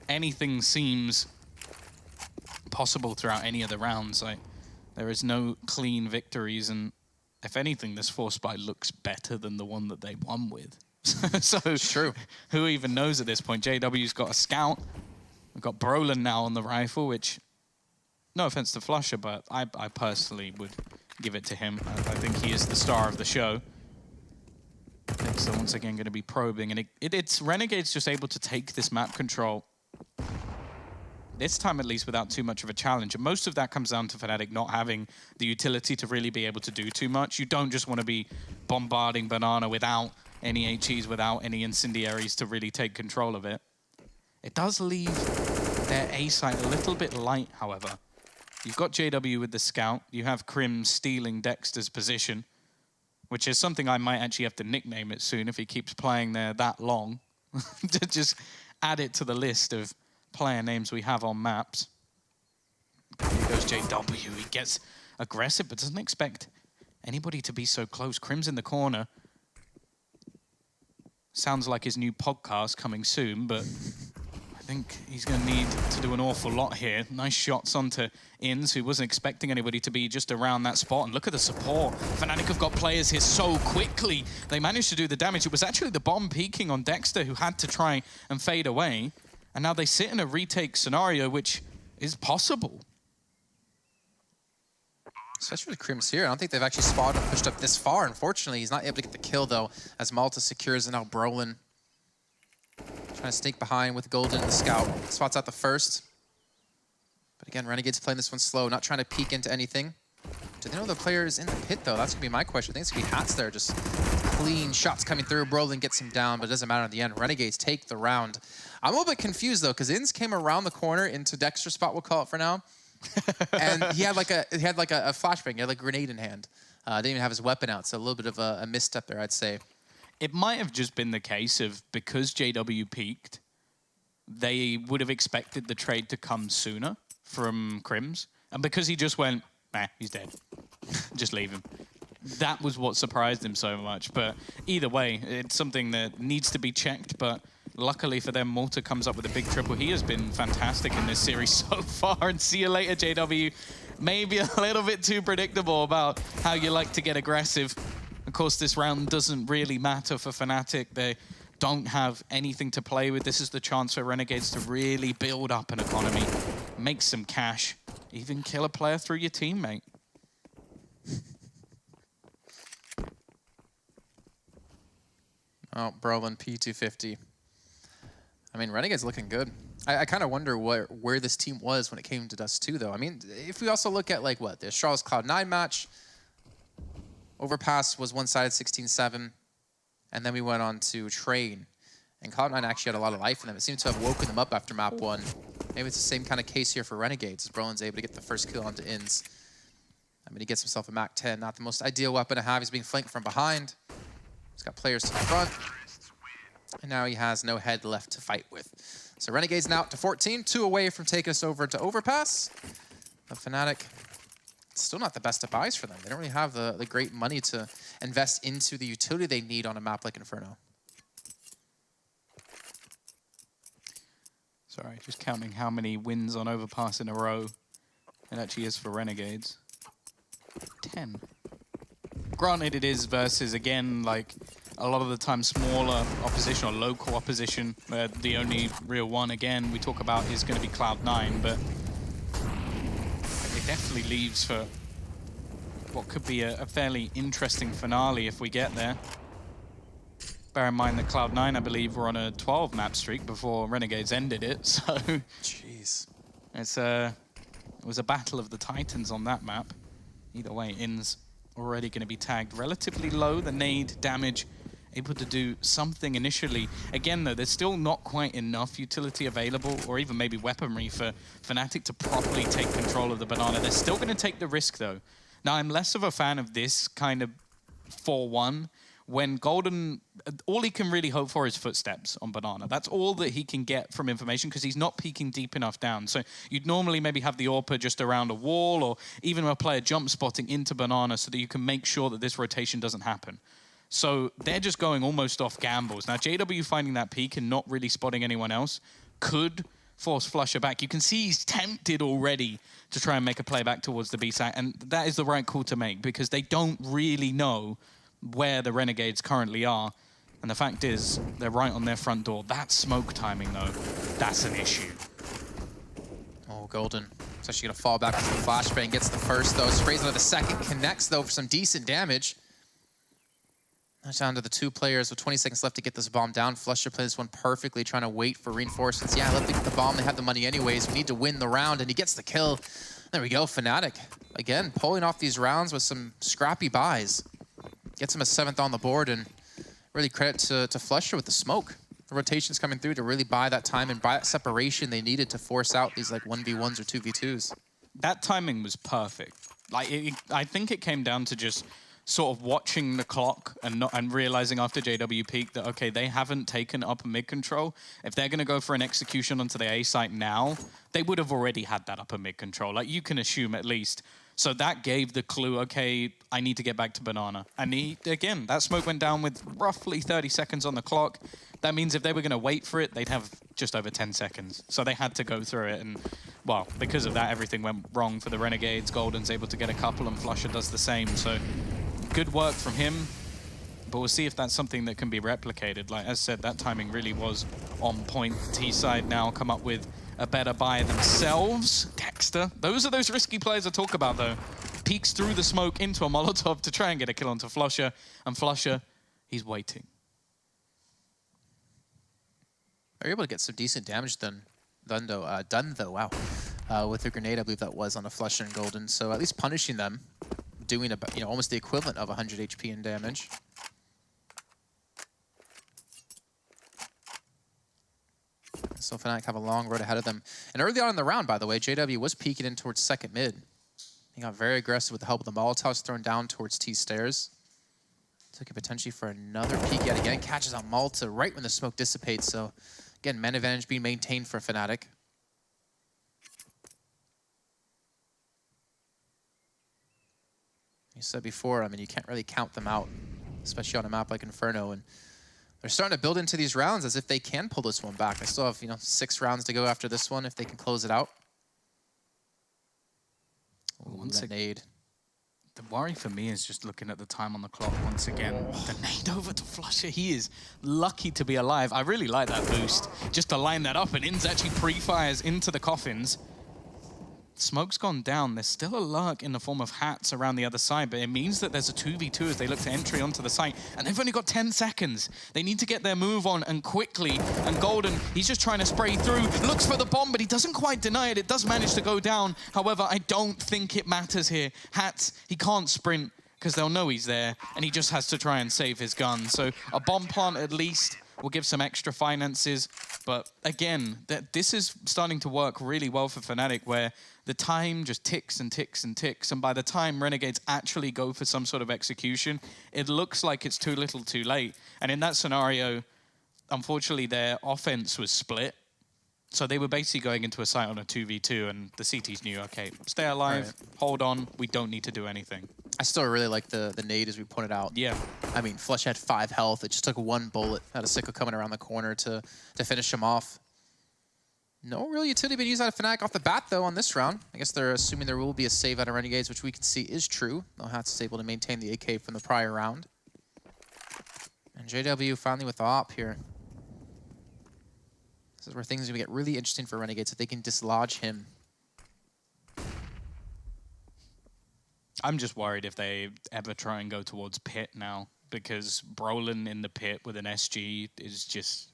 anything seems possible throughout any of the rounds. Like, there is no clean victories, and if anything, this Force Buy looks better than the one that they won with. So true. Who even knows at this point? JW's got a scout. We've got Brolin now on the rifle, which, no offense to Flusher, but I personally would give it to him. I think he is the star of the show. So once again going to be probing, and it's Renegades just able to take this map control, this time at least, without too much of a challenge. And most of that comes down to Fnatic not having the utility to really be able to do too much. You don't just want to be bombarding Banana without any HEs, without any incendiaries to really take control of it. It does leave their A site a little bit light, however. You've got JW with the scout. You have Crim stealing Dexter's position, which is something I might actually have to nickname it soon if he keeps playing there that long. To just add it to the list of player names we have on maps. Here goes JW. He gets aggressive, but doesn't expect anybody to be so close. Crim's in the corner. Sounds like his new podcast coming soon, but I think he's going to need to do an awful lot here. Nice shots onto Inns, who wasn't expecting anybody to be just around that spot. And look at the support. Fnatic have got players here so quickly. They managed to do the damage. It was actually the bomb peaking on Dexter who had to try and fade away. And now they sit in a retake scenario, which is possible. Especially with Crim's here. I don't think they've actually spotted and pushed up this far. Unfortunately, he's not able to get the kill, though, as Malta secures and now Brolin trying to sneak behind with Golden, the scout. Spots out the first. But again, Renegades playing this one slow, not trying to peek into anything. Do they know the player is in the pit, though? That's going to be my question. I think it's going to be Hats there. Just clean shots coming through. Brolin gets him down, but it doesn't matter in the end. Renegades take the round. I'm a little bit confused, though, because Inns came around the corner into Dexter's spot, we'll call it for now. And he had like a flashbang. He had like a grenade in hand. Didn't even have his weapon out, so a little bit of a misstep there, I'd say. It might have just been the case of, because JW peaked, they would have expected the trade to come sooner from Crims. And because he just went, nah, he's dead. Just leave him. That was what surprised him so much. But either way, it's something that needs to be checked. But luckily for them, Malta comes up with a big triple. He has been fantastic in this series so far. And see you later, JW. Maybe a little bit too predictable about how you like to get aggressive. Of course, this round doesn't really matter for Fnatic. They don't have anything to play with. This is the chance for Renegades to really build up an economy, make some cash, even kill a player through your teammate. Oh, Brolin P250. I mean, Renegades looking good. I kind of wonder where this team was when it came to Dust 2, though. I mean, if we also look at, like, what, the Astralis Cloud9 match, Overpass was one-sided 16-7, and then we went on to Train. And Cloud9 actually had a lot of life in them. It seemed to have woken them up after map 1. Maybe it's the same kind of case here for Renegades, as Brolin's able to get the first kill onto Inns. I mean, he gets himself a Mac 10, not the most ideal weapon to have. He's being flanked from behind. He's got players to the front. And now he has no head left to fight with. So Renegades now up to 14, 2 away from taking us over to Overpass. But Fnatic, still not the best of buys for them. They don't really have the great money to invest into the utility they need on a map like Inferno. Sorry, just counting how many wins on Overpass in a row it actually is for Renegades. 10. Granted, it is versus, again, like, a lot of the time smaller opposition or local opposition, where the only real one, again, we talk about is going to be Cloud9, but it definitely leaves for what could be a fairly interesting finale if we get there. Bear in mind that Cloud9, I believe, were on a 12-map streak before Renegades ended it, so... Jeez. It was a battle of the Titans on that map. Either way, Inns already going to be tagged relatively low. The nade damage able to do something initially. Again, though, there's still not quite enough utility available, or even maybe weaponry for Fnatic to properly take control of the banana. They're still going to take the risk, though. Now, I'm less of a fan of this kind of 4-1. When Golden, all he can really hope for is footsteps on banana. That's all that he can get from information because he's not peeking deep enough down. So you'd normally maybe have the AWPer just around a wall or even a player jump spotting into banana so that you can make sure that this rotation doesn't happen. So they're just going almost off gambles. Now, JW finding that peak and not really spotting anyone else could force Flusher back. You can see he's tempted already to try and make a play back towards the B side, and that is the right call to make because they don't really know where the Renegades currently are. And the fact is, they're right on their front door. That smoke timing, though, that's an issue. Oh, Golden. It's actually going to fall back into the flashbang. Gets the first, though. Sprays another second. Connects, though, for some decent damage. Now down to the 2 players with 20 seconds left to get this bomb down. Flusher plays this one perfectly, trying to wait for reinforcements. Yeah, let them get the bomb. They have the money anyways. We need to win the round, and he gets the kill. There we go, Fnatic. Again, pulling off these rounds with some scrappy buys. Gets him a 7th on the board, and really credit to Flusher with the smoke. The rotation's coming through to really buy that time and buy that separation they needed to force out these like 1v1s or 2v2s. That timing was perfect. Like, I think it came down to just sort of watching the clock and realizing after JW peaked that, okay, they haven't taken upper mid control. If they're going to go for an execution onto the A site now, they would have already had that upper mid control. Like, you can assume at least. So that gave the clue, okay, I need to get back to banana. And again, that smoke went down with roughly 30 seconds on the clock. That means if they were going to wait for it, they'd have just over 10 seconds. So they had to go through it. And, well, because of that, everything went wrong for the Renegades. Golden's able to get a couple, and Flusher does the same. So good work from him. But we'll see if that's something that can be replicated. Like, as said, that timing really was on point. T-side now come up with a better buy themselves. Dexter. Those are those risky plays I talk about, though. Peeks through the smoke into a Molotov to try and get a kill onto Flusher. And Flusher, he's waiting. They're able to get some decent damage done though, wow. With a grenade, I believe that was on a Flusher and Golden. So at least punishing them, doing about, you know, almost the equivalent of 100 HP in damage. So Fnatic have a long road ahead of them. And early on in the round, by the way, JW was peeking in towards second mid. He got very aggressive with the help of the Molotovs thrown down towards T stairs. Took it potentially for another peek yet again. Catches on Malta right when the smoke dissipates. So again, man advantage being maintained for Fnatic. You said before, I mean, you can't really count them out, especially on a map like Inferno. And they're starting to build into these rounds as if they can pull this one back. They still have, 6 rounds to go after this one if they can close it out. Once nade. The worry for me is just looking at the time on the clock once again. The nade over to Flusher. He is lucky to be alive. I really like that boost. Just to line that up, and Inns actually pre-fires into the coffins. Smoke's gone down. There's still a lurk in the form of hats around the other side, but it means that there's a 2v2 as they look to entry onto the site, and they've only got 10 seconds. They need to get their move on, and quickly. And Golden, he's just trying to spray through, looks for the bomb, but he doesn't quite deny it. It does manage to go down. However, I don't think it matters here. Hats, he can't sprint because they'll know he's there, and he just has to try and save his gun. So a bomb plant at least We'll give some extra finances. But again, this is starting to work really well for Fnatic, where the time just ticks and ticks and ticks. And by the time Renegades actually go for some sort of execution, it looks like it's too little too late. And in that scenario, unfortunately, their offense was split. So they were basically going into a site on a 2v2, and the CTs knew, okay, stay alive, hold on, we don't need to do anything. I still really like the nade, as we pointed out. Yeah. I mean, Flush had 5 health. It just took 1 bullet out of Sicko coming around the corner to finish him off. No real utility being used out of Fnatic off the bat, though, on this round. I guess they're assuming there will be a save out of Renegades, which we can see is true. No Hats is able to maintain the AK from the prior round. And JW finally with the op here. This is where things are going to get really interesting for Renegades if they can dislodge him. I'm just worried if they ever try and go towards pit now, because Brolin in the pit with an SG is just...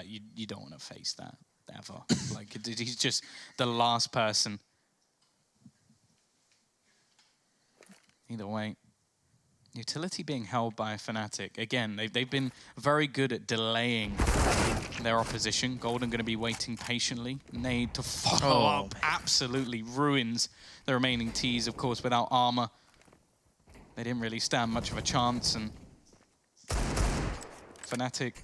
you don't want to face that, ever. Like, he's just the last person. Either way. Utility being held by Fnatic. Again, they've been very good at delaying their opposition. Golden going to be waiting patiently. Nade to follow up absolutely ruins the remaining Ts, of course, without armor. They didn't really stand much of a chance, and Fnatic,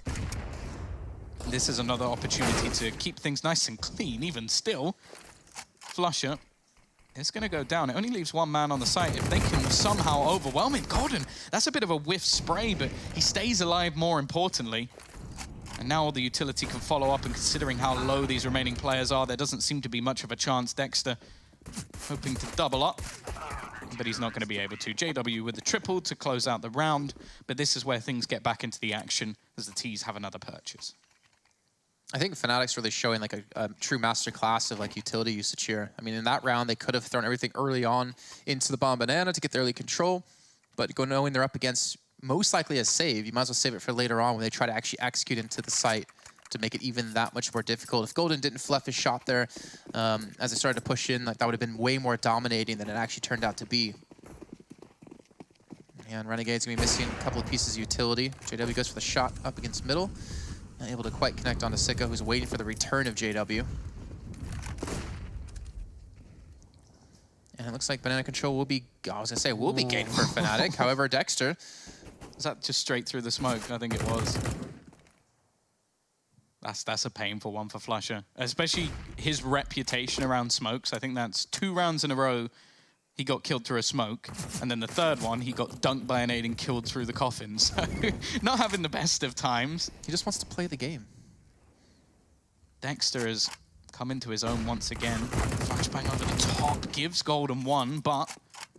this is another opportunity to keep things nice and clean, even still. Flusher is going to go down. It only leaves 1 man on the site. If they can somehow overwhelm it, Golden, that's a bit of a whiff spray, but he stays alive more importantly. And now the utility can follow up, and considering how low these remaining players are, there doesn't seem to be much of a chance. Dexter hoping to double up, but he's not going to be able to. JW with the triple to close out the round, but this is where things get back into the action as the Ts have another purchase. I think Fnatic's really showing like a true master class of like utility usage here. I mean, in that round, they could have thrown everything early on into the bomb banana to get the early control, but knowing they're up against most likely a save, you might as well save it for later on when they try to actually execute into the site to make it even that much more difficult. If Golden didn't fluff his shot there as they started to push in, like that would have been way more dominating than it actually turned out to be. And Renegade's gonna be missing a couple of pieces of utility. JW goes for the shot up against middle. Not able to quite connect onto Sicko, who's waiting for the return of JW. And it looks like banana control will be, I was gonna say, will be gained for Fnatic. However, Dexter. Is that just straight through the smoke? I think it was. That's a painful one for Flusher. Especially his reputation around smokes. I think that's 2 rounds in a row he got killed through a smoke. And then the 3rd one, he got dunked by an nade and killed through the coffin. So not having the best of times. He just wants to play the game. Dexter has come into his own once again. Flashbang over the top gives Golden 1, but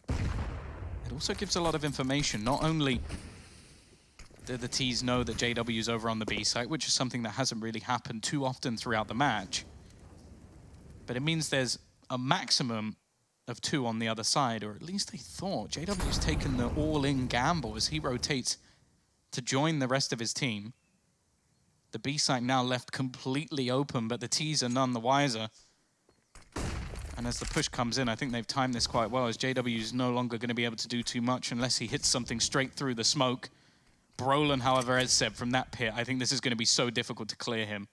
it also gives a lot of information. Not only do the Ts know that JW's over on the B site, which is something that hasn't really happened too often throughout the match, but it means there's a maximum of 2 on the other side, or at least they thought. JW's taken the all-in gamble as he rotates to join the rest of his team. The B site now left completely open, but the Ts are none the wiser. And as the push comes in, I think they've timed this quite well, as JW's no longer going to be able to do too much unless he hits something straight through the smoke. Brolin, however, as said, from that pit, I think this is going to be so difficult to clear him.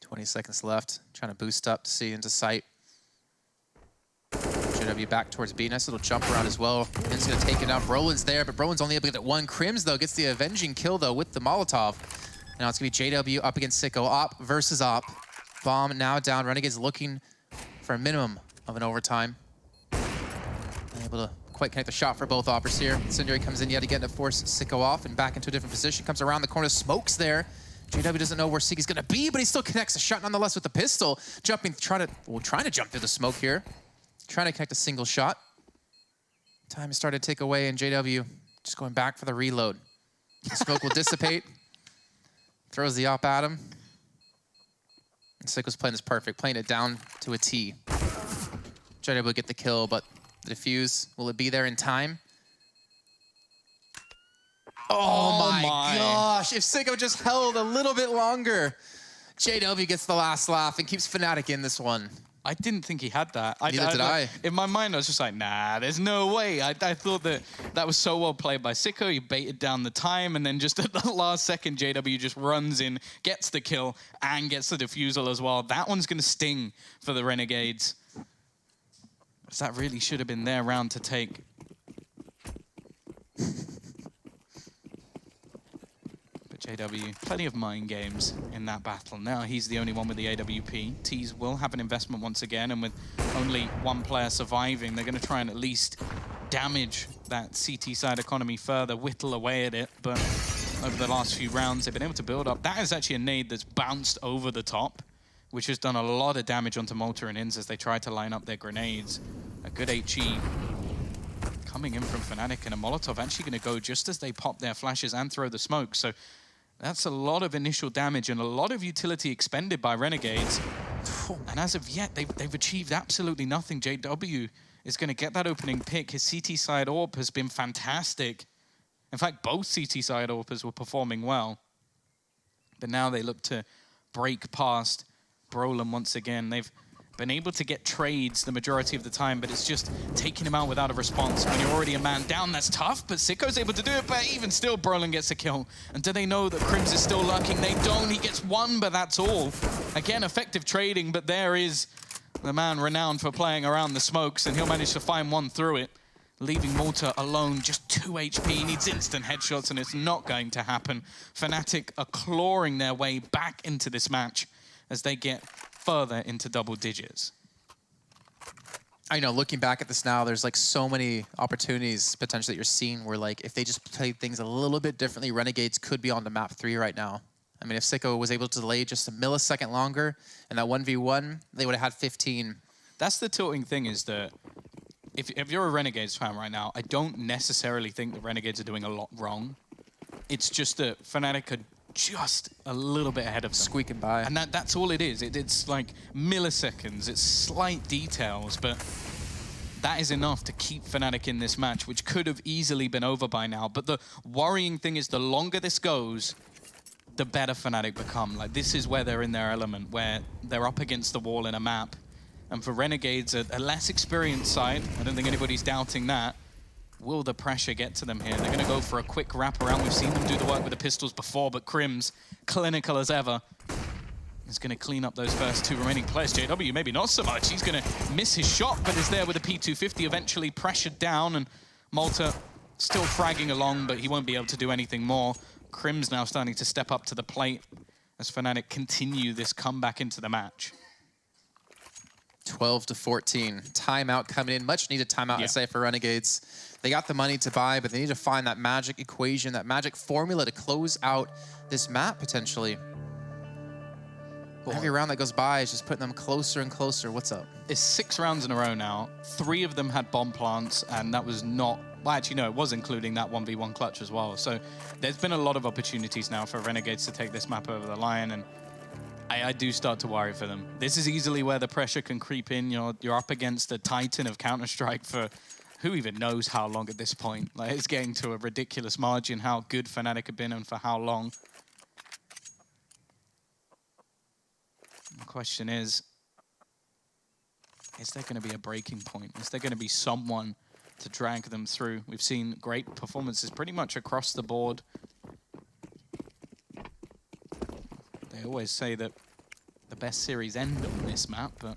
20 seconds left. Trying to boost up to see into sight. JW back towards B. Nice little jump around as well. In's going to take it out. Brolin's there, but Brolin's only able to get 1. Crims, though, gets the avenging kill, though, with the Molotov. Now it's going to be JW up against Sicko. Op versus Op. Bomb now down. Renegades looking for a minimum of an overtime. Able to quite connect the shot for both Oppers here. Incendiary comes in yet again to force Sicko off and back into a different position. Comes around the corner. Smokes there. JW doesn't know where Sicky's going to be, but he still connects the shot nonetheless with the pistol. Trying to jump through the smoke here. Trying to connect a single shot. Time is starting to tick away, and JW just going back for the reload. The smoke will dissipate. Throws the op at him. And Sicko's playing this perfect, playing it down to a T. JW will get the kill, but the defuse, will it be there in time? Oh my gosh, if Sicko just held a little bit longer. JW gets the last laugh and keeps Fnatic in this one. I didn't think he had that. Neither did I. In my mind, I was just like, nah, there's no way. I thought that was so well played by Sicko. He baited down the time, and then just at the last second, JW just runs in, gets the kill, and gets the defusal as well. That one's going to sting for the Renegades. Because that really should have been their round to take. JW, plenty of mind games in that battle. Now he's the only one with the AWP. Tees will have an investment once again, and with only one player surviving, they're going to try and at least damage that CT side economy further, whittle away at it. But over the last few rounds, they've been able to build up. That is actually a nade that's bounced over the top, which has done a lot of damage onto Malta and Inns as they try to line up their grenades. A good HE coming in from Fnatic, and a Molotov actually going to go just as they pop their flashes and throw the smoke. So that's a lot of initial damage and a lot of utility expended by Renegades. And as of yet, they've achieved absolutely nothing. JW is going to get that opening pick. His CT side AWP has been fantastic. In fact, both CT side AWPers were performing well. But now they look to break past Brolin once again. They've been able to get trades the majority of the time, but it's just taking him out without a response. When you're already a man down, that's tough, but Sicko's able to do it, but even still, Brolin gets a kill. And do they know that Crims is still lurking? They don't. He gets one, but that's all. Again, effective trading, but there is the man renowned for playing around the smokes, and he'll manage to find one through it, leaving Malta alone, just 2 HP. He needs instant headshots, and it's not going to happen. Fnatic are clawing their way back into this match as they get further into double digits. I know, looking back at this now, there's like so many opportunities potentially that you're seeing where like if they just played things a little bit differently, Renegades could be on the map 3 right now. I mean, if Sicko was able to delay just a millisecond longer in that 1v1, they would have had 15. That's the tilting thing, is that if you're a Renegades fan right now, I don't necessarily think the Renegades are doing a lot wrong. It's just that Fnatic are just a little bit ahead of them. Squeaking by. And that's all it is. It's like milliseconds, it's slight details, but that is enough to keep Fnatic in this match, which could have easily been over by now. But the worrying thing is the longer this goes, the better Fnatic become. Like, this is where they're in their element, where they're up against the wall in a map. And for Renegades, a less experienced side, I don't think anybody's doubting that, will the pressure get to them here? They're going to go for a quick wraparound. We've seen them do the work with the pistols before, but Crims, clinical as ever, is going to clean up those first 2 remaining players. JW, maybe not so much. He's going to miss his shot, but is there with a P250, eventually pressured down, and Malta still fragging along, but he won't be able to do anything more. Crims now starting to step up to the plate as Fnatic continue this comeback into the match. 12-14. Timeout coming in. Much needed timeout, I'd say, for Renegades. They got the money to buy, but they need to find that magic equation, that magic formula to close out this map, potentially. Every round that goes by is just putting them closer and closer. What's up? It's 6 rounds in a row now. 3 of them had bomb plants, and that was not... Well, actually, no, it was including that 1v1 clutch as well. So there's been a lot of opportunities now for Renegades to take this map over the line, and I do start to worry for them. This is easily where the pressure can creep in. You're up against the titan of Counter-Strike for who even knows how long at this point. Like, it's getting to a ridiculous margin how good Fnatic have been and for how long. The question is there going to be a breaking point? Is there going to be someone to drag them through? We've seen great performances pretty much across the board. They always say that the best series end on this map, but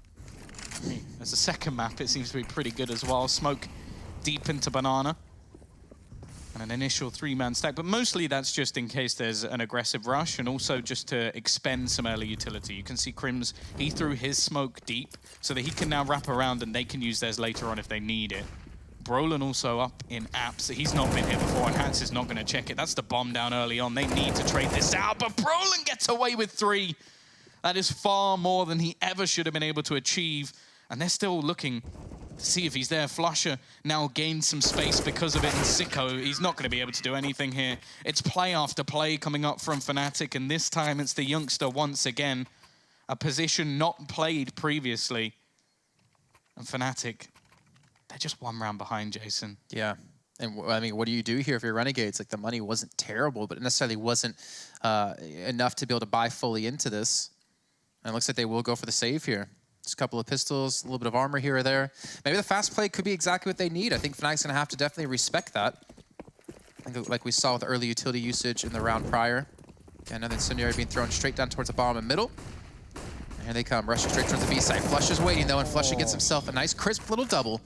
as a second map, it seems to be pretty good as well. Smoke deep into Banana. And an initial 3-man stack, but mostly that's just in case there's an aggressive rush and also just to expend some early utility. You can see Crims, he threw his smoke deep so that he can now wrap around and they can use theirs later on if they need it. Brolin also up in apps. He's not been here before, and Hans is not going to check it. That's the bomb down early on. They need to trade this out, but Brolin gets away with 3. That is far more than he ever should have been able to achieve, and they're still looking to see if he's there. Flusher now gained some space because of it, and Sicko, he's not going to be able to do anything here. It's play after play coming up from Fnatic, and this time it's the youngster once again. A position not played previously. And Fnatic, they're just 1 round behind, Jason. Yeah. And I mean, what do you do here if you're Renegades? Like, the money wasn't terrible, but it necessarily wasn't enough to be able to buy fully into this. And it looks like they will go for the save here. Just a couple of pistols, a little bit of armor here or there. Maybe the fast play could be exactly what they need. I think Fnatic's going to have to definitely respect that. I think like we saw with the early utility usage in the round prior. Okay, another incendiary being thrown straight down towards the bottom and middle. And here they come, rushing straight towards the B side. Flush is waiting though, and Flusha gets himself a nice crisp little double.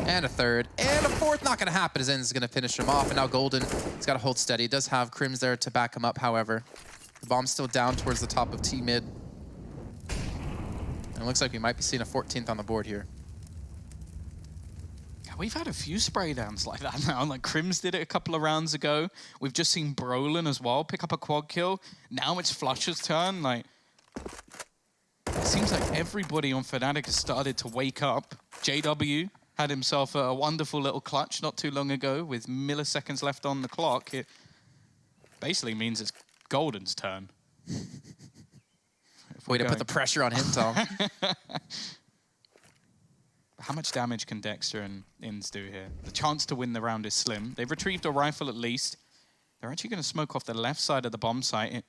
And a third, and a fourth, not gonna happen. His Zen's gonna finish him off, and now Golden, he's gotta hold steady. He does have Crims there to back him up, however. The bomb's still down towards the top of T mid. And it looks like we might be seeing a 14th on the board here. We've had a few spray downs like that now. Like Crims did it a couple of rounds ago. We've just seen Brolin as well pick up a quad kill. Now it's Flusha's turn. Like, it seems like everybody on Fnatic has started to wake up. JW had himself a wonderful little clutch not too long ago with milliseconds left on the clock. It basically means it's Golden's turn. Way to put the pressure on him, Tom. How much damage can Dexter and Inns do here? The chance to win the round is slim. They've retrieved a rifle at least. They're actually going to smoke off the left side of the bomb site. It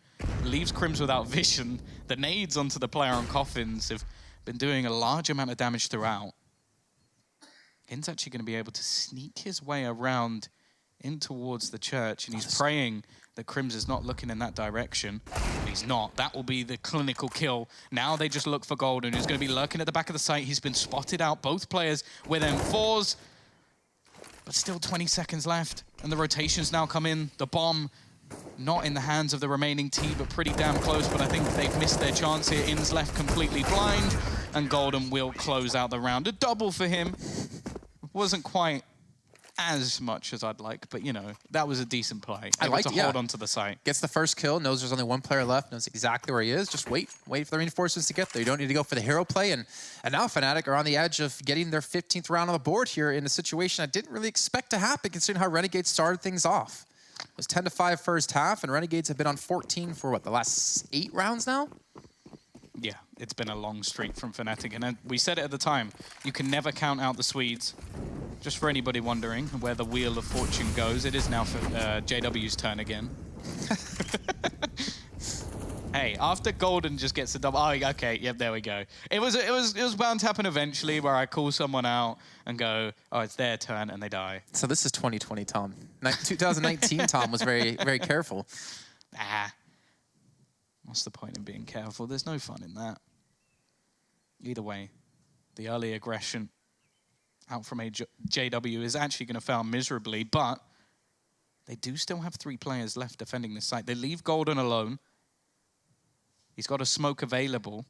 leaves Crims without vision. The nades onto the player on coffins have been doing a large amount of damage throughout. Inns actually going to be able to sneak his way around in towards the church, and he's praying that Crims is not looking in that direction. But he's not. That will be the clinical kill. Now they just look for Golden, who's going to be lurking at the back of the site. He's been spotted out, both players with M4s. But still 20 seconds left, and the rotations now come in. The bomb not in the hands of the remaining T, but pretty damn close. But I think they've missed their chance here. Inns left completely blind, and Golden will close out the round. A double for him. Wasn't quite as much as I'd like, but you know, that was a decent play. I like to hold on to the site. Gets the first kill, knows there's only one player left, knows exactly where he is. Just wait for the reinforcements to get there. You don't need to go for the hero play. And now Fnatic are on the edge of getting their 15th round on the board here in a situation I didn't really expect to happen, considering how Renegades started things off. It was 10-5 first half, and Renegades have been on 14 for what, the last 8 rounds now? Yeah, it's been a long streak from Fnatic, and we said it at the time, you can never count out the Swedes. Just for anybody wondering where the wheel of fortune goes, it is now for JW's turn again. Hey, after Golden just gets the double, oh, okay, yep, there we go. It was bound to happen eventually, where I call someone out and go, oh, it's their turn, and they die. So this is 2020, Tom. 2019, Tom was very, very careful. Ah, what's the point in being careful? There's no fun in that. Either way, the early aggression out from JW is actually going to fail miserably, but they do still have 3 players left defending this site. They leave Golden alone. He's got a smoke available,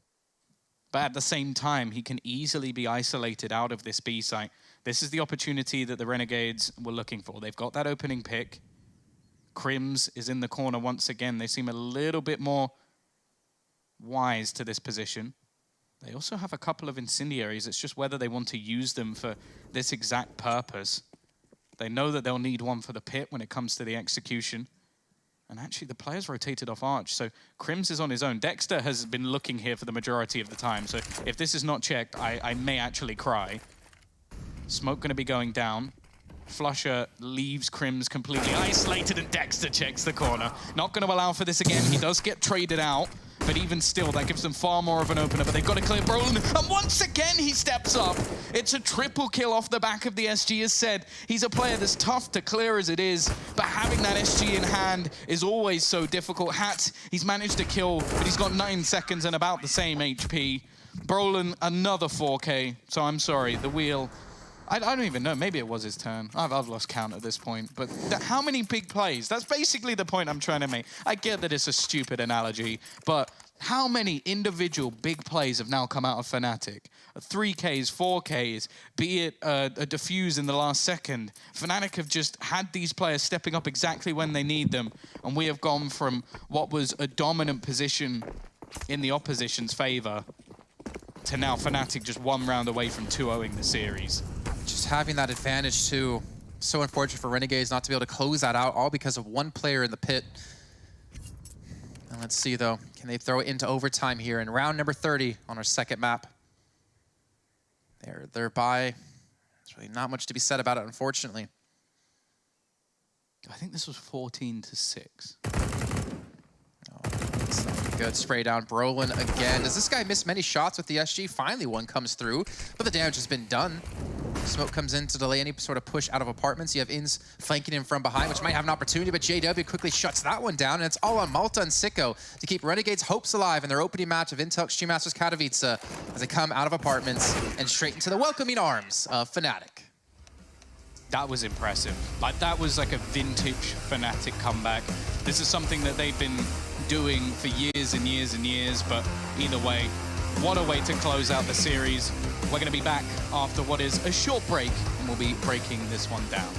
but at the same time, he can easily be isolated out of this B site. This is the opportunity that the Renegades were looking for. They've got that opening pick. Crims is in the corner once again. They seem a little bit more wise to this position. They also have a couple of incendiaries. It's just whether they want to use them for this exact purpose. They know that they'll need one for the pit when it comes to the execution. And actually, the players rotated off Arch, so Crims is on his own. Dexter has been looking here for the majority of the time, so if this is not checked, I may actually cry. Smoke going to be going down. Flusha leaves Crims completely isolated, and Dexter checks the corner. Not going to allow for this again. He does get traded out. But even still, that gives them far more of an opener. But they've got to clear Brolin. And once again, he steps up. It's a triple kill off the back of the SG. As said, he's a player that's tough to clear as it is. But having that SG in hand is always so difficult. Hat, he's managed to kill, but he's got 9 seconds and about the same HP. Brolin, another 4K. So I'm sorry, the wheel... I don't even know. Maybe it was his turn. I've lost count at this point. But how many big plays? That's basically the point I'm trying to make. I get that it's a stupid analogy, but how many individual big plays have now come out of Fnatic? 3Ks, 4Ks, be it a defuse in the last second. Fnatic have just had these players stepping up exactly when they need them, and we have gone from what was a dominant position in the opposition's favor to now Fnatic just 1 round away from 2-0ing the series. Just having that advantage too. So unfortunate for Renegades not to be able to close that out, all because of 1 player in the pit. And let's see though, can they throw it into overtime here in round number 30 on our second map? They're thereby, there's really not much to be said about it, unfortunately. I think this was 14-6. Oh, Good spray down. Brolin again. Does this guy miss many shots with the SG? Finally one comes through, but the damage has been done. Smoke comes in to delay any sort of push out of apartments. You have Inns flanking him from behind, which might have an opportunity, but JW quickly shuts that one down, and it's all on Malta and Sicko to keep Renegades' hopes alive in their opening match of Intel Extreme Masters Katowice as they come out of apartments and straight into the welcoming arms of Fnatic. That was impressive. Like, that was like a vintage Fnatic comeback. This is something that they've been doing for years and years and years, but either way, what a way to close out the series. We're going to be back after what is a short break, and we'll be breaking this one down.